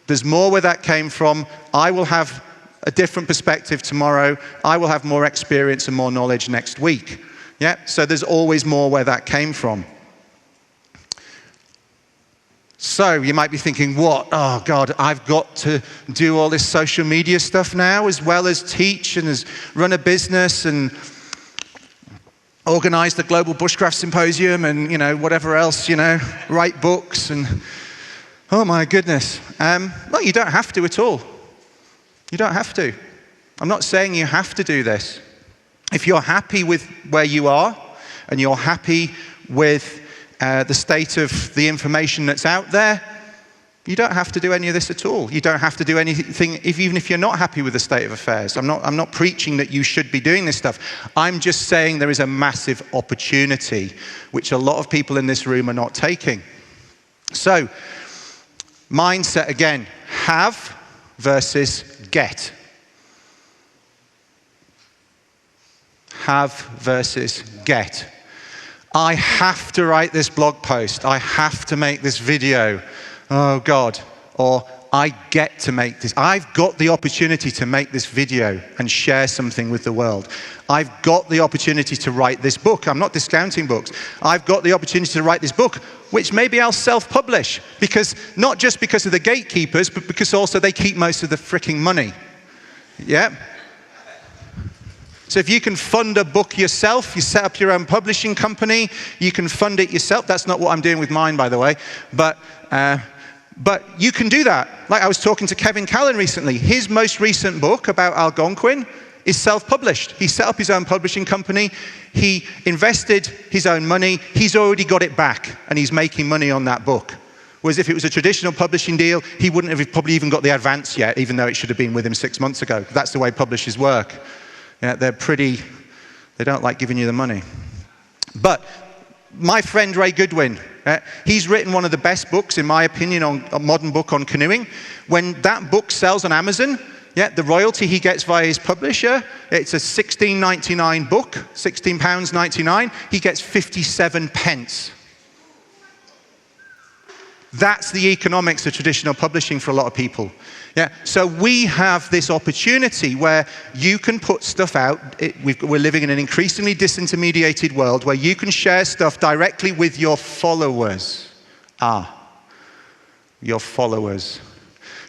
There's more where that came from. I will have a different perspective tomorrow. I will have more experience and more knowledge next week. Yeah, so there's always more where that came from. So you might be thinking, what? Oh God, I've got to do all this social media stuff now, as well as teach and as run a business and organize the Global Bushcraft Symposium and, whatever else, write books and, oh my goodness. Well, you don't have to at all. You don't have to. I'm not saying you have to do this. If you're happy with where you are and you're happy with the state of the information that's out there, you don't have to do any of this at all. You don't have to do anything, even if you're not happy with the state of affairs. I'm not preaching that you should be doing this stuff. I'm just saying there is a massive opportunity, which a lot of people in this room are not taking. So, mindset again, have versus get. Have versus get. I have to write this blog post. I have to make this video. Oh God. Or I get to make this. I've got the opportunity to make this video and share something with the world. I've got the opportunity to write this book. I'm not discounting books. I've got the opportunity to write this book, which maybe I'll self-publish, because not just because of the gatekeepers, but because also they keep most of the freaking money. Yeah? So if you can fund a book yourself, you set up your own publishing company, you can fund it yourself. That's not what I'm doing with mine, by the way. But you can do that. Like I was talking to Kevin Callan recently. His most recent book about Algonquin is self-published. He set up his own publishing company. He invested his own money. He's already got it back, and he's making money on that book. Whereas if it was a traditional publishing deal, he wouldn't have probably even got the advance yet, even though it should have been with him 6 months ago. That's the way publishers work. Yeah, they don't like giving you the money. But my friend Ray Goodwin, he's written one of the best books, in my opinion, on a modern book on canoeing. When that book sells on Amazon, the royalty he gets via his publisher, it's a £16.99 book, £16.99. He gets 57 pence. That's the economics of traditional publishing for a lot of people. Yeah, so we have this opportunity where you can put stuff out. We're living in an increasingly disintermediated world where you can share stuff directly with your followers. Your followers.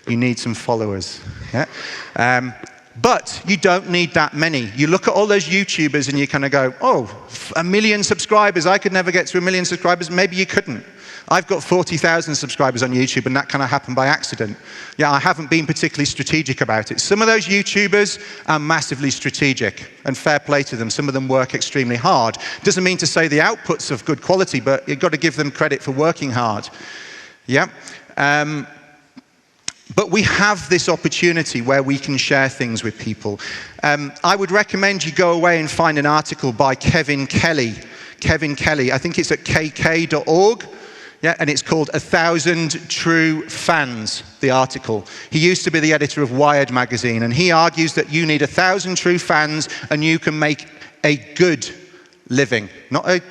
You need some followers. Yeah? But you don't need that many. You look at all those YouTubers and you kind of go, oh, 1 million subscribers. I could never get to 1 million subscribers. Maybe you couldn't. I've got 40,000 subscribers on YouTube, and that kind of happened by accident. Yeah, I haven't been particularly strategic about it. Some of those YouTubers are massively strategic, and fair play to them. Some of them work extremely hard. Doesn't mean to say the output's of good quality, but you've got to give them credit for working hard. Yeah. But we have this opportunity where we can share things with people. I would recommend you go away and find an article by Kevin Kelly. Kevin Kelly, I think it's at kk.org. Yeah, and it's called 1,000 True Fans, the article. He used to be the editor of Wired magazine, and he argues that you need 1,000 true fans and you can make a good living. Not a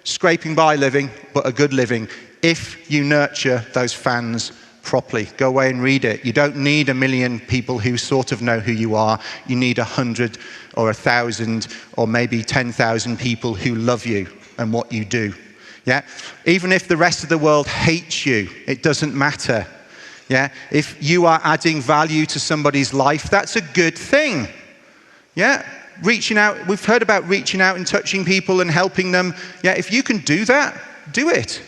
scraping by living, but a good living, if you nurture those fans properly. Go away and read it. You don't need 1 million people who sort of know who you are. You need 100 or 1,000 or maybe 10,000 people who love you and what you do. Yeah, even if the rest of the world hates you, it doesn't matter. Yeah, if you are adding value to somebody's life, that's a good thing. Yeah, reaching out, we've heard about reaching out and touching people and helping them. Yeah, if you can do that, do it.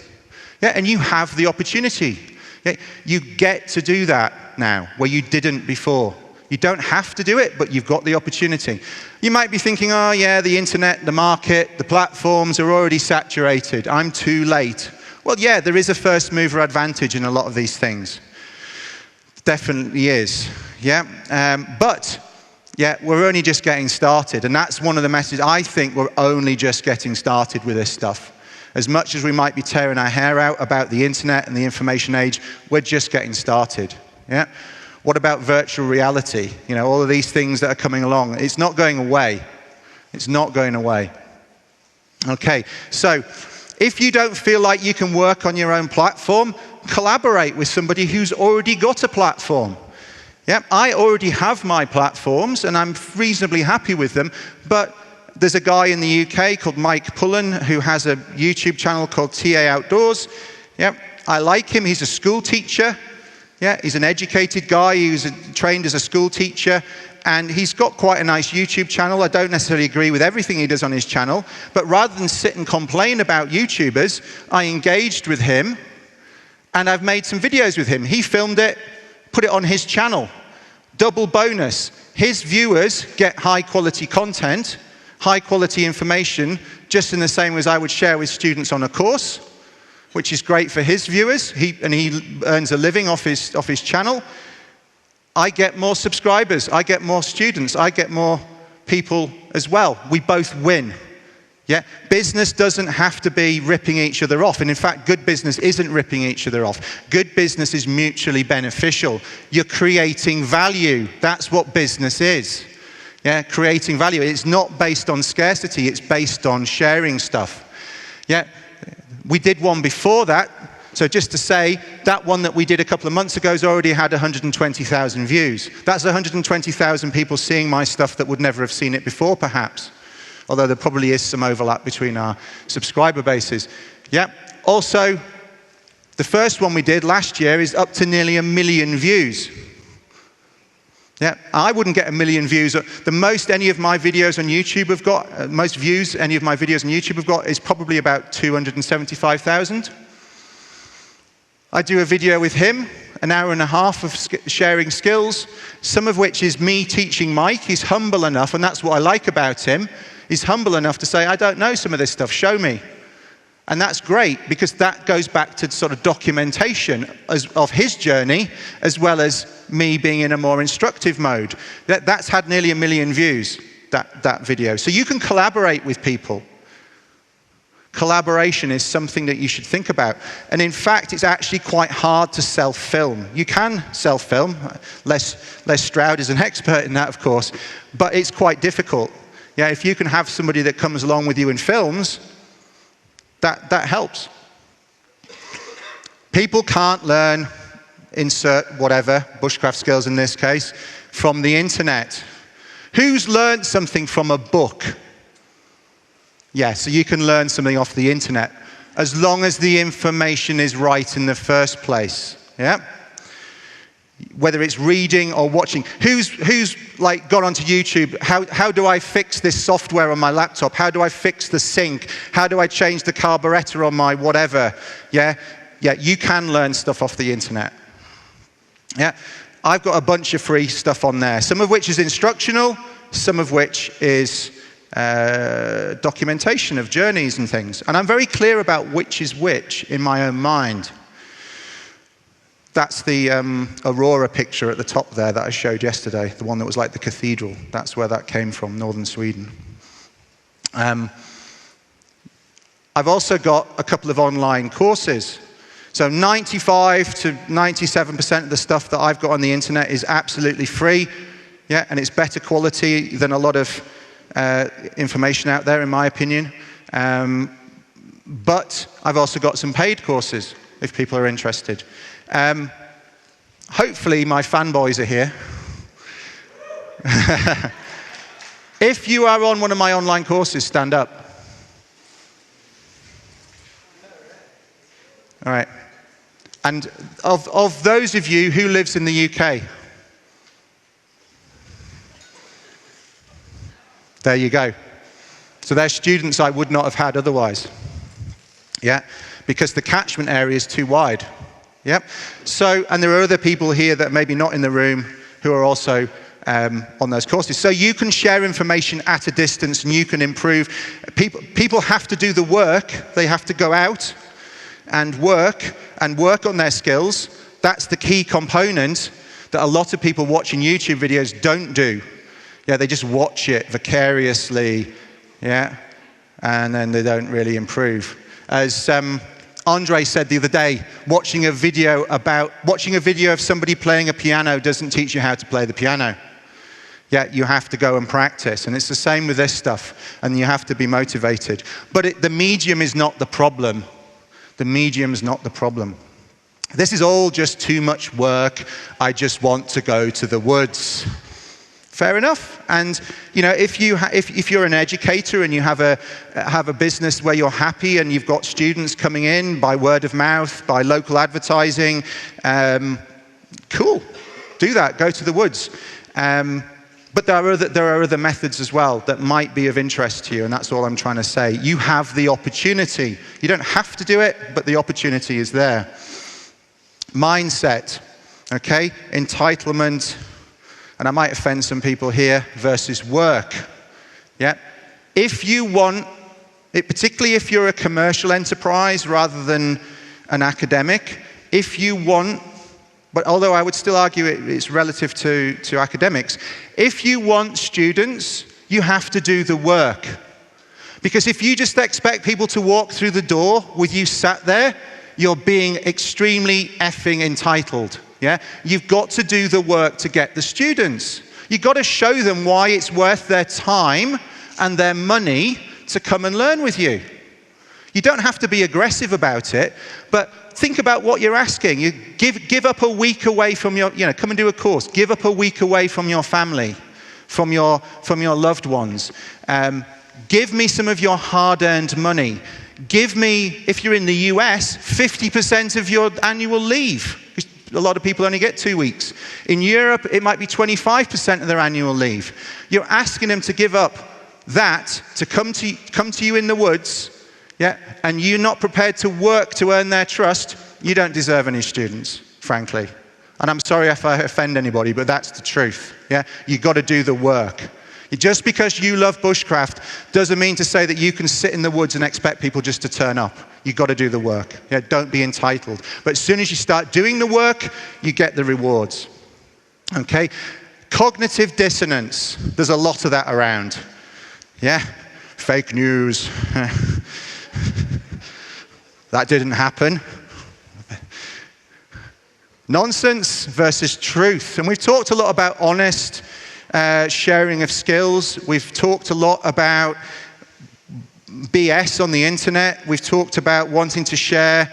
Yeah, and you have the opportunity. Yeah, you get to do that now, where you didn't before. You don't have to do it, but you've got the opportunity. You might be thinking, oh yeah, the internet, the market, the platforms are already saturated. I'm too late. Well, yeah, there is a first mover advantage in a lot of these things. Definitely is. Yeah, but Yeah, we're only just getting started, and that's one of the messages. I think we're only just getting started with this stuff. As much as we might be tearing our hair out about the internet and the information age, we're just getting started. Yeah. What about virtual reality? You know, all of these things that are coming along. It's not going away. It's not going away. Okay, so if you don't feel like you can work on your own platform, collaborate with somebody who's already got a platform. Yeah, I already have my platforms and I'm reasonably happy with them, but there's a guy in the UK called Mike Pullen who has a YouTube channel called TA Outdoors. Yeah, I like him. He's a school teacher. Yeah, he's an educated guy who's trained as a school teacher, and he's got quite a nice YouTube channel. I don't necessarily agree with everything he does on his channel, but rather than sit and complain about YouTubers, I engaged with him and I've made some videos with him. He filmed it, put it on his channel. Double bonus. His viewers get high quality content, high quality information, just in the same way as I would share with students on a course, which is great for his viewers. He earns a living off his channel. I get more subscribers, I get more students, I get more people as well. We both win. Yeah? Business doesn't have to be ripping each other off. And in fact, good business isn't ripping each other off. Good business is mutually beneficial. You're creating value. That's what business is. Yeah? Creating value. It's not based on scarcity, it's based on sharing stuff. Yeah? We did one before that. So just to say, that one that we did a couple of months ago has already had 120,000 views. That's 120,000 people seeing my stuff that would never have seen it before, perhaps. Although there probably is some overlap between our subscriber bases. Yeah. Also, the first one we did last year is up to nearly 1 million views. Yeah, I wouldn't get 1 million views. The most any of my videos on YouTube have got, most views any of my videos on YouTube have got is probably about 275,000. I do a video with him, an hour and a half of sharing skills, some of which is me teaching Mike. He's humble enough, and that's what I like about him. He's humble enough to say, I don't know some of this stuff, show me. And that's great, because that goes back to sort of documentation of his journey, as well as me being in a more instructive mode. That's had nearly 1 million views, that video. So you can collaborate with people. Collaboration is something that you should think about. And in fact, it's actually quite hard to self-film. You can self-film. Les Stroud is an expert in that, of course, but it's quite difficult. Yeah, if you can have somebody that comes along with you and films, that helps. People can't learn, insert whatever, bushcraft skills in this case, from the internet. Who's learned something from a book? Yeah, so you can learn something off the internet, as long as the information is right in the first place. Yeah? Whether it's reading or watching. Who's like gone onto YouTube, how do I fix this software on my laptop? How do I fix the sync? How do I change the carburetor on my whatever? Yeah, you can learn stuff off the internet. Yeah, I've got a bunch of free stuff on there, some of which is instructional, some of which is documentation of journeys and things. And I'm very clear about which is which in my own mind. That's the Aurora picture at the top there that I showed yesterday, the one that was like the cathedral. That's where that came from, northern Sweden. I've also got a couple of online courses. So 95 to 97% of the stuff that I've got on the internet is absolutely free. Yeah, and it's better quality than a lot of information out there, in my opinion. But I've also got some paid courses, if people are interested. Hopefully my fanboys are here. If you are on one of my online courses, stand up. All right. And of those of you, who lives in the UK? There you go. So they're students I would not have had otherwise. Yeah, because the catchment area is too wide. Yep. So, and there are other people here that are maybe not in the room who are also on those courses. So you can share information at a distance and you can improve. People have to do the work. They have to go out and work on their skills. That's the key component that a lot of people watching YouTube videos don't do. Yeah, they just watch it vicariously, yeah, and then they don't really improve. As Andre said the other day, watching a video of somebody playing a piano doesn't teach you how to play the piano. Yeah, you have to go and practice, and it's the same with this stuff, and you have to be motivated. But the medium is not the problem. The medium's not the problem. This is all just too much work. I just want to go to the woods. Fair enough. And you know, if you're an educator and you have a business where you're happy and you've got students coming in by word of mouth, by local advertising, cool. Do that. Go to the woods. But there are other methods as well that might be of interest to you, and that's all I'm trying to say. You have the opportunity. You don't have to do it, but the opportunity is there. Mindset, okay? Entitlement, and I might offend some people here, versus work. Yeah? If you want, particularly if you're a commercial enterprise rather than an academic, if you want, but although I would still argue it's relative to academics, if you want students, you have to do the work. Because if you just expect people to walk through the door with you sat there, you're being extremely effing entitled. Yeah? You've got to do the work to get the students. You've got to show them why it's worth their time and their money to come and learn with you. You don't have to be aggressive about it, but think about what you're asking. You give up a week away from your, come and do a course. Give up a week away from your family, from your loved ones. Give me some of your hard-earned money. Give me, if you're in the US, 50% of your annual leave. A lot of people only get 2 weeks. In Europe, it might be 25% of their annual leave. You're asking them to give up that to come to you in the woods, yeah, and you're not prepared to work to earn their trust. You don't deserve any students, frankly. And I'm sorry if I offend anybody, but that's the truth. Yeah, you got to do the work. Just because you love bushcraft doesn't mean to say that you can sit in the woods and expect people just to turn up. You've got to do the work. Yeah, don't be entitled. But as soon as you start doing the work, you get the rewards. Okay? Cognitive dissonance. There's a lot of that around. Yeah? Fake news. That didn't happen. Nonsense versus truth. And we've talked a lot about honest sharing of skills. We've talked a lot about BS on the internet. We've talked about wanting to share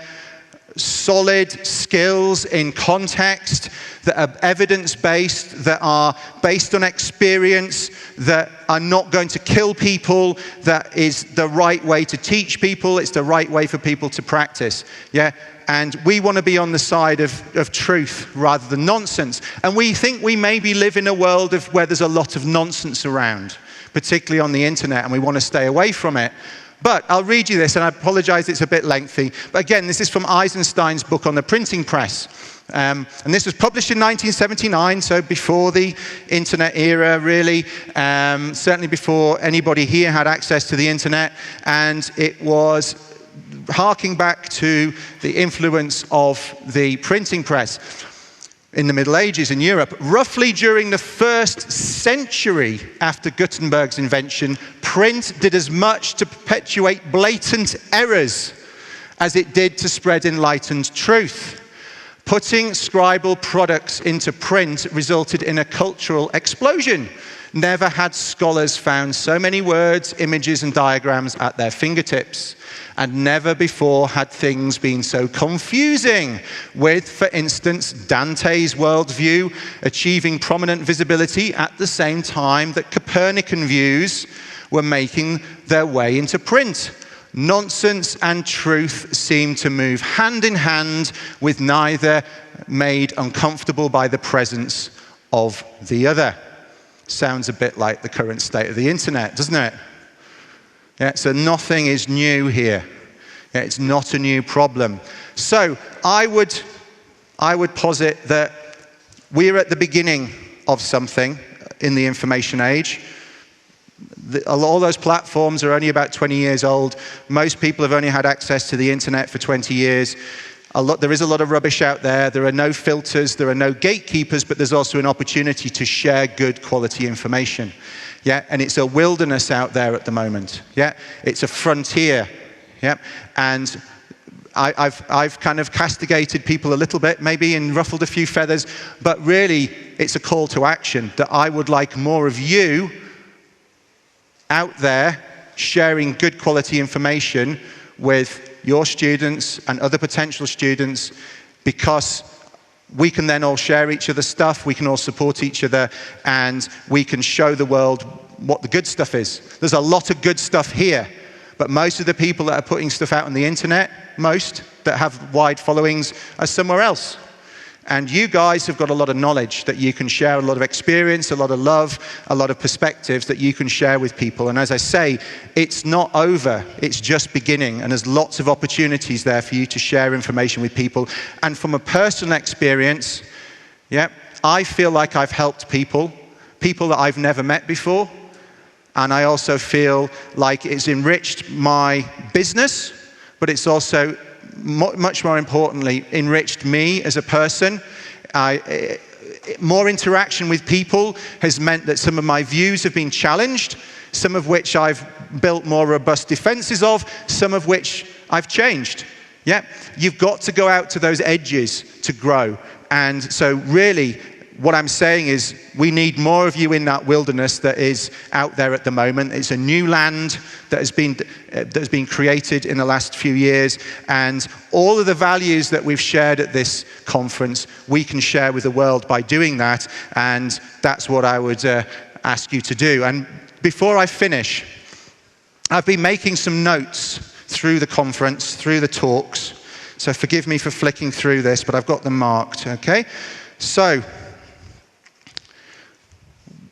solid skills in context that are evidence-based, that are based on experience, that are not going to kill people, that is the right way to teach people, it's the right way for people to practice. Yeah? And we want to be on the side of truth rather than nonsense. And we think we maybe live in a world where there's a lot of nonsense around, particularly on the internet, and we want to stay away from it. But I'll read you this, and I apologize it's a bit lengthy. But again, this is from Eisenstein's book on the printing press. And this was published in 1979, so before the internet era, really. Certainly before anybody here had access to the internet. And it was harking back to the influence of the printing press in the Middle Ages in Europe. Roughly during the first century after Gutenberg's invention, print did as much to perpetuate blatant errors as it did to spread enlightened truth. Putting scribal products into print resulted in a cultural explosion. Never had scholars found so many words, images, and diagrams at their fingertips. And never before had things been so confusing, with, for instance, Dante's worldview achieving prominent visibility at the same time that Copernican views were making their way into print. Nonsense and truth seemed to move hand in hand, with neither made uncomfortable by the presence of the other. Sounds a bit like the current state of the internet, doesn't it? Yeah, so nothing is new here. Yeah, it's not a new problem. So I would posit that we're at the beginning of something in the information age. All those platforms are only about 20 years old. Most people have only had access to the internet for 20 years. There is a lot of rubbish out there. There are no filters. There are no gatekeepers, but there's also an opportunity to share good quality information. Yeah, and it's a wilderness out there at the moment. Yeah, it's a frontier. Yeah, and I've kind of castigated people a little bit, maybe, and ruffled a few feathers, but really it's a call to action that I would like more of you out there sharing good quality information with your students and other potential students, because we can then all share each other's stuff, we can all support each other, and we can show the world what the good stuff is. There's a lot of good stuff here, but most of the people that are putting stuff out on the internet, most that have wide followings, are somewhere else. And you guys have got a lot of knowledge that you can share, a lot of experience, a lot of love, a lot of perspectives that you can share with people. And as I say, it's not over, it's just beginning. And there's lots of opportunities there for you to share information with people. And from a personal experience, yeah, I feel like I've helped people that I've never met before. And I also feel like it's enriched my business, but it's also much more importantly, enriched me as a person. More interaction with people has meant that some of my views have been challenged, some of which I've built more robust defenses of, some of which I've changed. Yeah, you've got to go out to those edges to grow. And so really, what I'm saying is we need more of you in that wilderness that is out there at the moment. It's a new land that has been created in the last few years, and all of the values that we've shared at this conference, we can share with the world by doing that, and that's what I would ask you to do. And before I finish, I've been making some notes through the conference, through the talks, so forgive me for flicking through this, but I've got them marked, okay? So,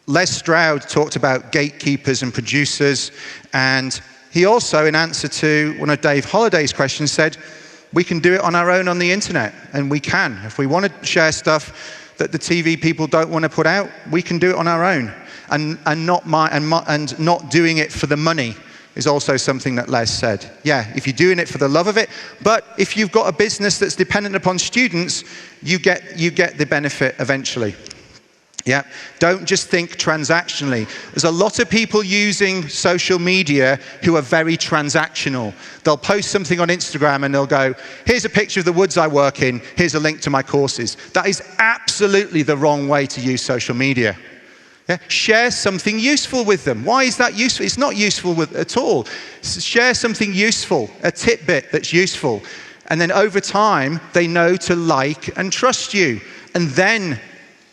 Les Stroud talked about gatekeepers and producers, and he also, in answer to one of Dave Holliday's questions, said we can do it on our own on the internet, and we can. If we want to share stuff that the TV people don't want to put out, we can do it on our own, and not doing it for the money is also something that Les said. Yeah, if you're doing it for the love of it, but if you've got a business that's dependent upon students, you get the benefit eventually. Yeah, don't just think transactionally. There's a lot of people using social media who are very transactional. They'll post something on Instagram and they'll go, here's a picture of the woods I work in, here's a link to my courses. That is absolutely the wrong way to use social media. Yeah? Share something useful with them. Why is that useful? It's not useful at all. Share something useful, a tidbit that's useful. And then over time, they know to like and trust you. And then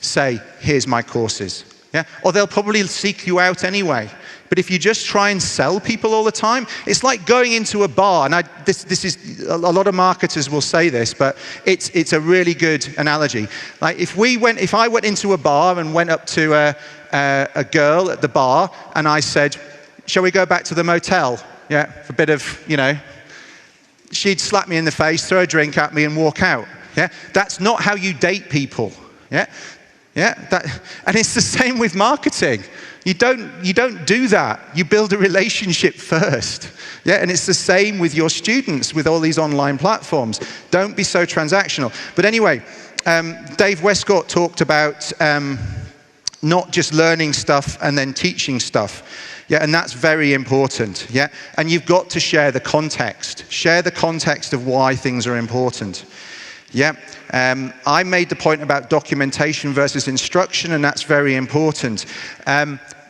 say, here's my courses. Yeah? Or they'll probably seek you out anyway. But if you just try and sell people all the time, it's like going into a bar. And this is a lot of marketers will say this, but it's a really good analogy. Like if I went into a bar and went up to a girl at the bar and I said, shall we go back to the motel? Yeah, for a bit of, she'd slap me in the face, throw a drink at me and walk out. Yeah, that's not how you date people. Yeah. Yeah, and it's the same with marketing. You don't do that. You build a relationship first. Yeah, and it's the same with your students with all these online platforms. Don't be so transactional. But anyway, Dave Westcott talked about not just learning stuff and then teaching stuff. Yeah, and that's very important. Yeah, and you've got to share the context. Share the context of why things are important. Yeah, I made the point about documentation versus instruction, and that's very important.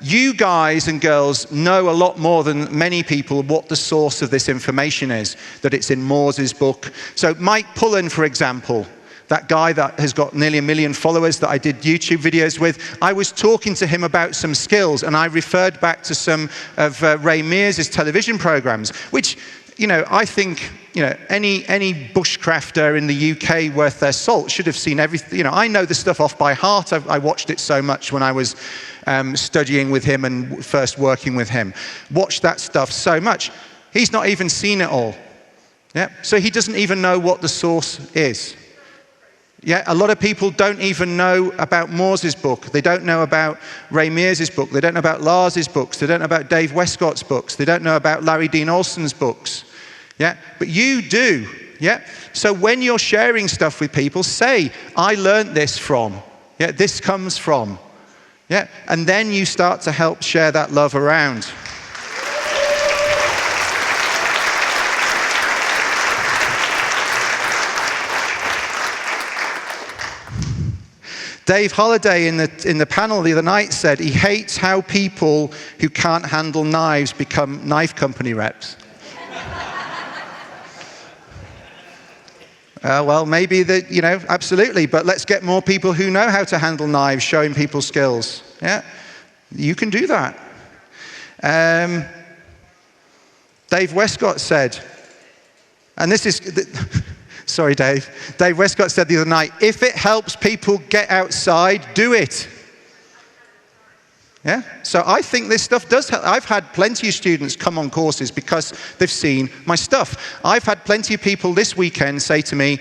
You guys and girls know a lot more than many people what the source of this information is, that it's in Moore's book. So Mike Pullen, for example, that guy that has got nearly 1 million followers that I did YouTube videos with, I was talking to him about some skills, and I referred back to some of Ray Mears' television programs, which, I think, any bushcrafter in the UK worth their salt should have seen everything. I know the stuff off by heart. I watched it so much when I was studying with him and first working with him. Watched that stuff so much. He's not even seen it all. Yeah, so he doesn't even know what the source is. Yeah, a lot of people don't even know about Moore's book. They don't know about Ray Mears' book. They don't know about Lars's books. They don't know about Dave Westcott's books. They don't know about Larry Dean Olson's books. Yeah, but you do. Yeah? So when you're sharing stuff with people, say, I learned this from. Yeah, this comes from. Yeah? And then you start to help share that love around. Dave Holliday in the panel the other night said he hates how people who can't handle knives become knife company reps. Well, maybe that, absolutely, but let's get more people who know how to handle knives, showing people skills. Yeah, you can do that. Dave Westcott said, and this is... Sorry, Dave. Dave Westcott said the other night, if it helps people get outside, do it. Yeah? So I think this stuff does help. I've had plenty of students come on courses because they've seen my stuff. I've had plenty of people this weekend say to me,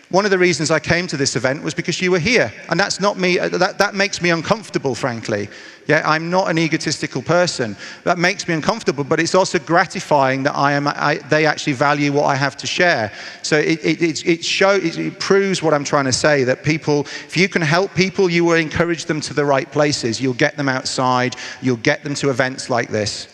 one of the reasons I came to this event was because you were here. And that's not me, that makes me uncomfortable, frankly. Yeah, I'm not an egotistical person. That makes me uncomfortable, but it's also gratifying that they actually value what I have to share. So it proves what I'm trying to say, that people, if you can help people, you will encourage them to the right places. You'll get them outside. You'll get them to events like this.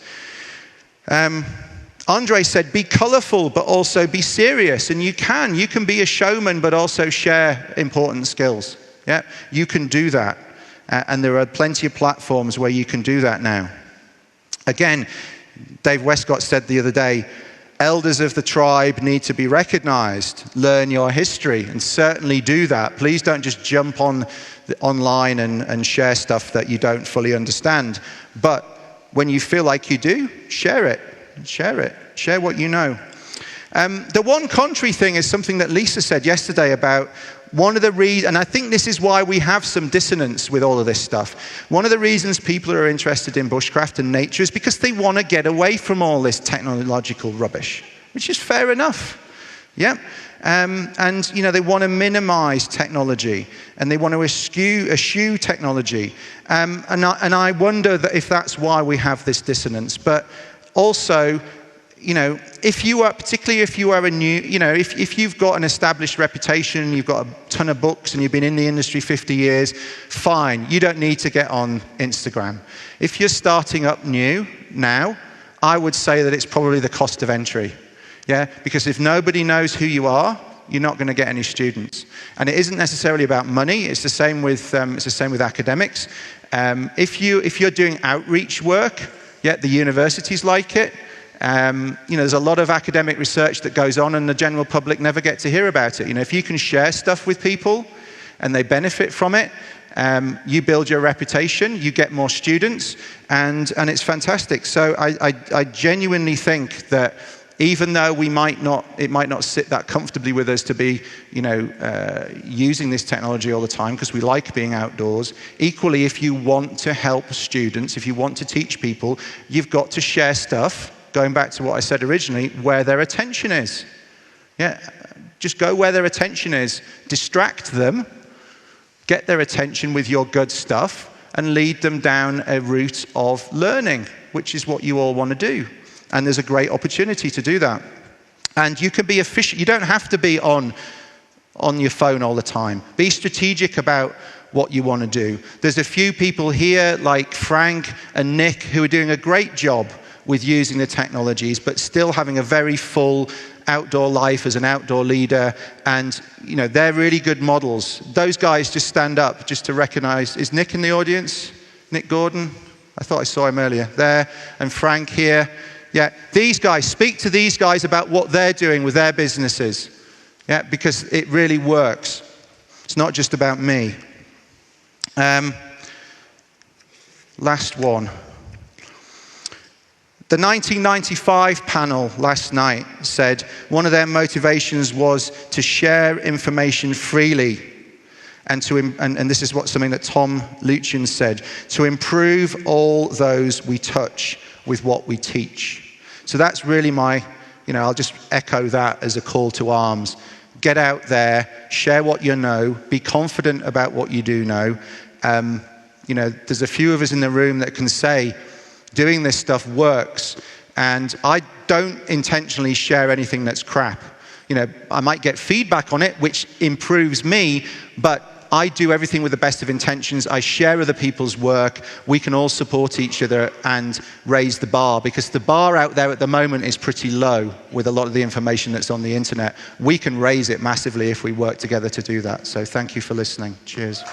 Andre said, be colorful, but also be serious. And you can be a showman, but also share important skills. Yeah, you can do that. And there are plenty of platforms where you can do that now. Again, Dave Westcott said the other day, elders of the tribe need to be recognized. Learn your history, and certainly do that. Please don't just jump on online and share stuff that you don't fully understand. But when you feel like you do, share it. Share it. Share what you know. The one contrary thing is something that Lisa said yesterday about one of the reasons, and I think this is why we have some dissonance with all of this stuff. One of the reasons people are interested in bushcraft and nature is because they want to get away from all this technological rubbish, which is fair enough. Yeah. And they want to minimize technology, and they want to eschew technology. And I wonder that if that's why we have this dissonance. But also, particularly if you are a new, if you've got an established reputation, you've got a ton of books and you've been in the industry 50 years, fine, you don't need to get on Instagram. If you're starting up new now, I would say that it's probably the cost of entry. Yeah, because if nobody knows who you are, you're not going to get any students. And it isn't necessarily about money. It's the same with academics. If you're doing outreach work, yeah, the universities like it. There's a lot of academic research that goes on and the general public never get to hear about it. If you can share stuff with people and they benefit from it, you build your reputation, you get more students, and it's fantastic. So I genuinely think that even though it might not sit that comfortably with us to be, using this technology all the time because we like being outdoors, equally, if you want to help students, if you want to teach people, you've got to share stuff, going back to what I said originally, where their attention is. Yeah, just go where their attention is, distract them, get their attention with your good stuff, and lead them down a route of learning, which is what you all want to do. And there's a great opportunity to do that. And you can be efficient. You don't have to be on your phone all the time. Be strategic about what you want to do. There's a few people here, like Frank and Nick, who are doing a great job with using the technologies, but still having a very full outdoor life as an outdoor leader. And, they're really good models. Those guys just stand up just to recognize. Is Nick in the audience? Nick Gordon? I thought I saw him earlier. There. And Frank here. Yeah, these guys, speak to these guys about what they're doing with their businesses. Yeah, because it really works. It's not just about me. Last one. The 1995 panel last night said one of their motivations was to share information freely and this is something that Tom Lucian said, to improve all those we touch with what we teach. So that's really I'll just echo that as a call to arms. Get out there, share what you know, be confident about what you do know. There's a few of us in the room that can say, doing this stuff works, and I don't intentionally share anything that's crap. I might get feedback on it, which improves me, but I do everything with the best of intentions. I share other people's work. We can all support each other and raise the bar, because the bar out there at the moment is pretty low with a lot of the information that's on the internet. We can raise it massively if we work together to do that. So thank you for listening. Cheers.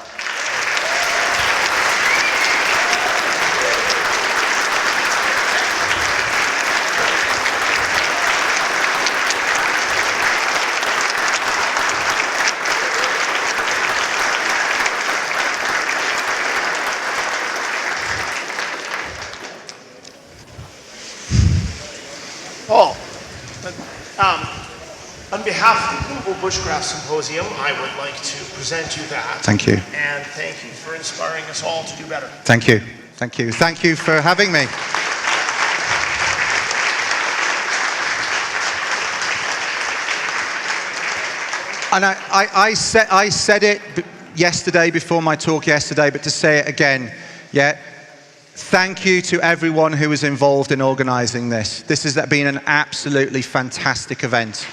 On behalf of the Global Bushcraft Symposium, I would like to present you that. Thank you. And thank you for inspiring us all to do better. Thank you. Thank you. Thank you for having me. And I said it yesterday before my talk yesterday, but to say it again, thank you to everyone who was involved in organizing this. This has been an absolutely fantastic event.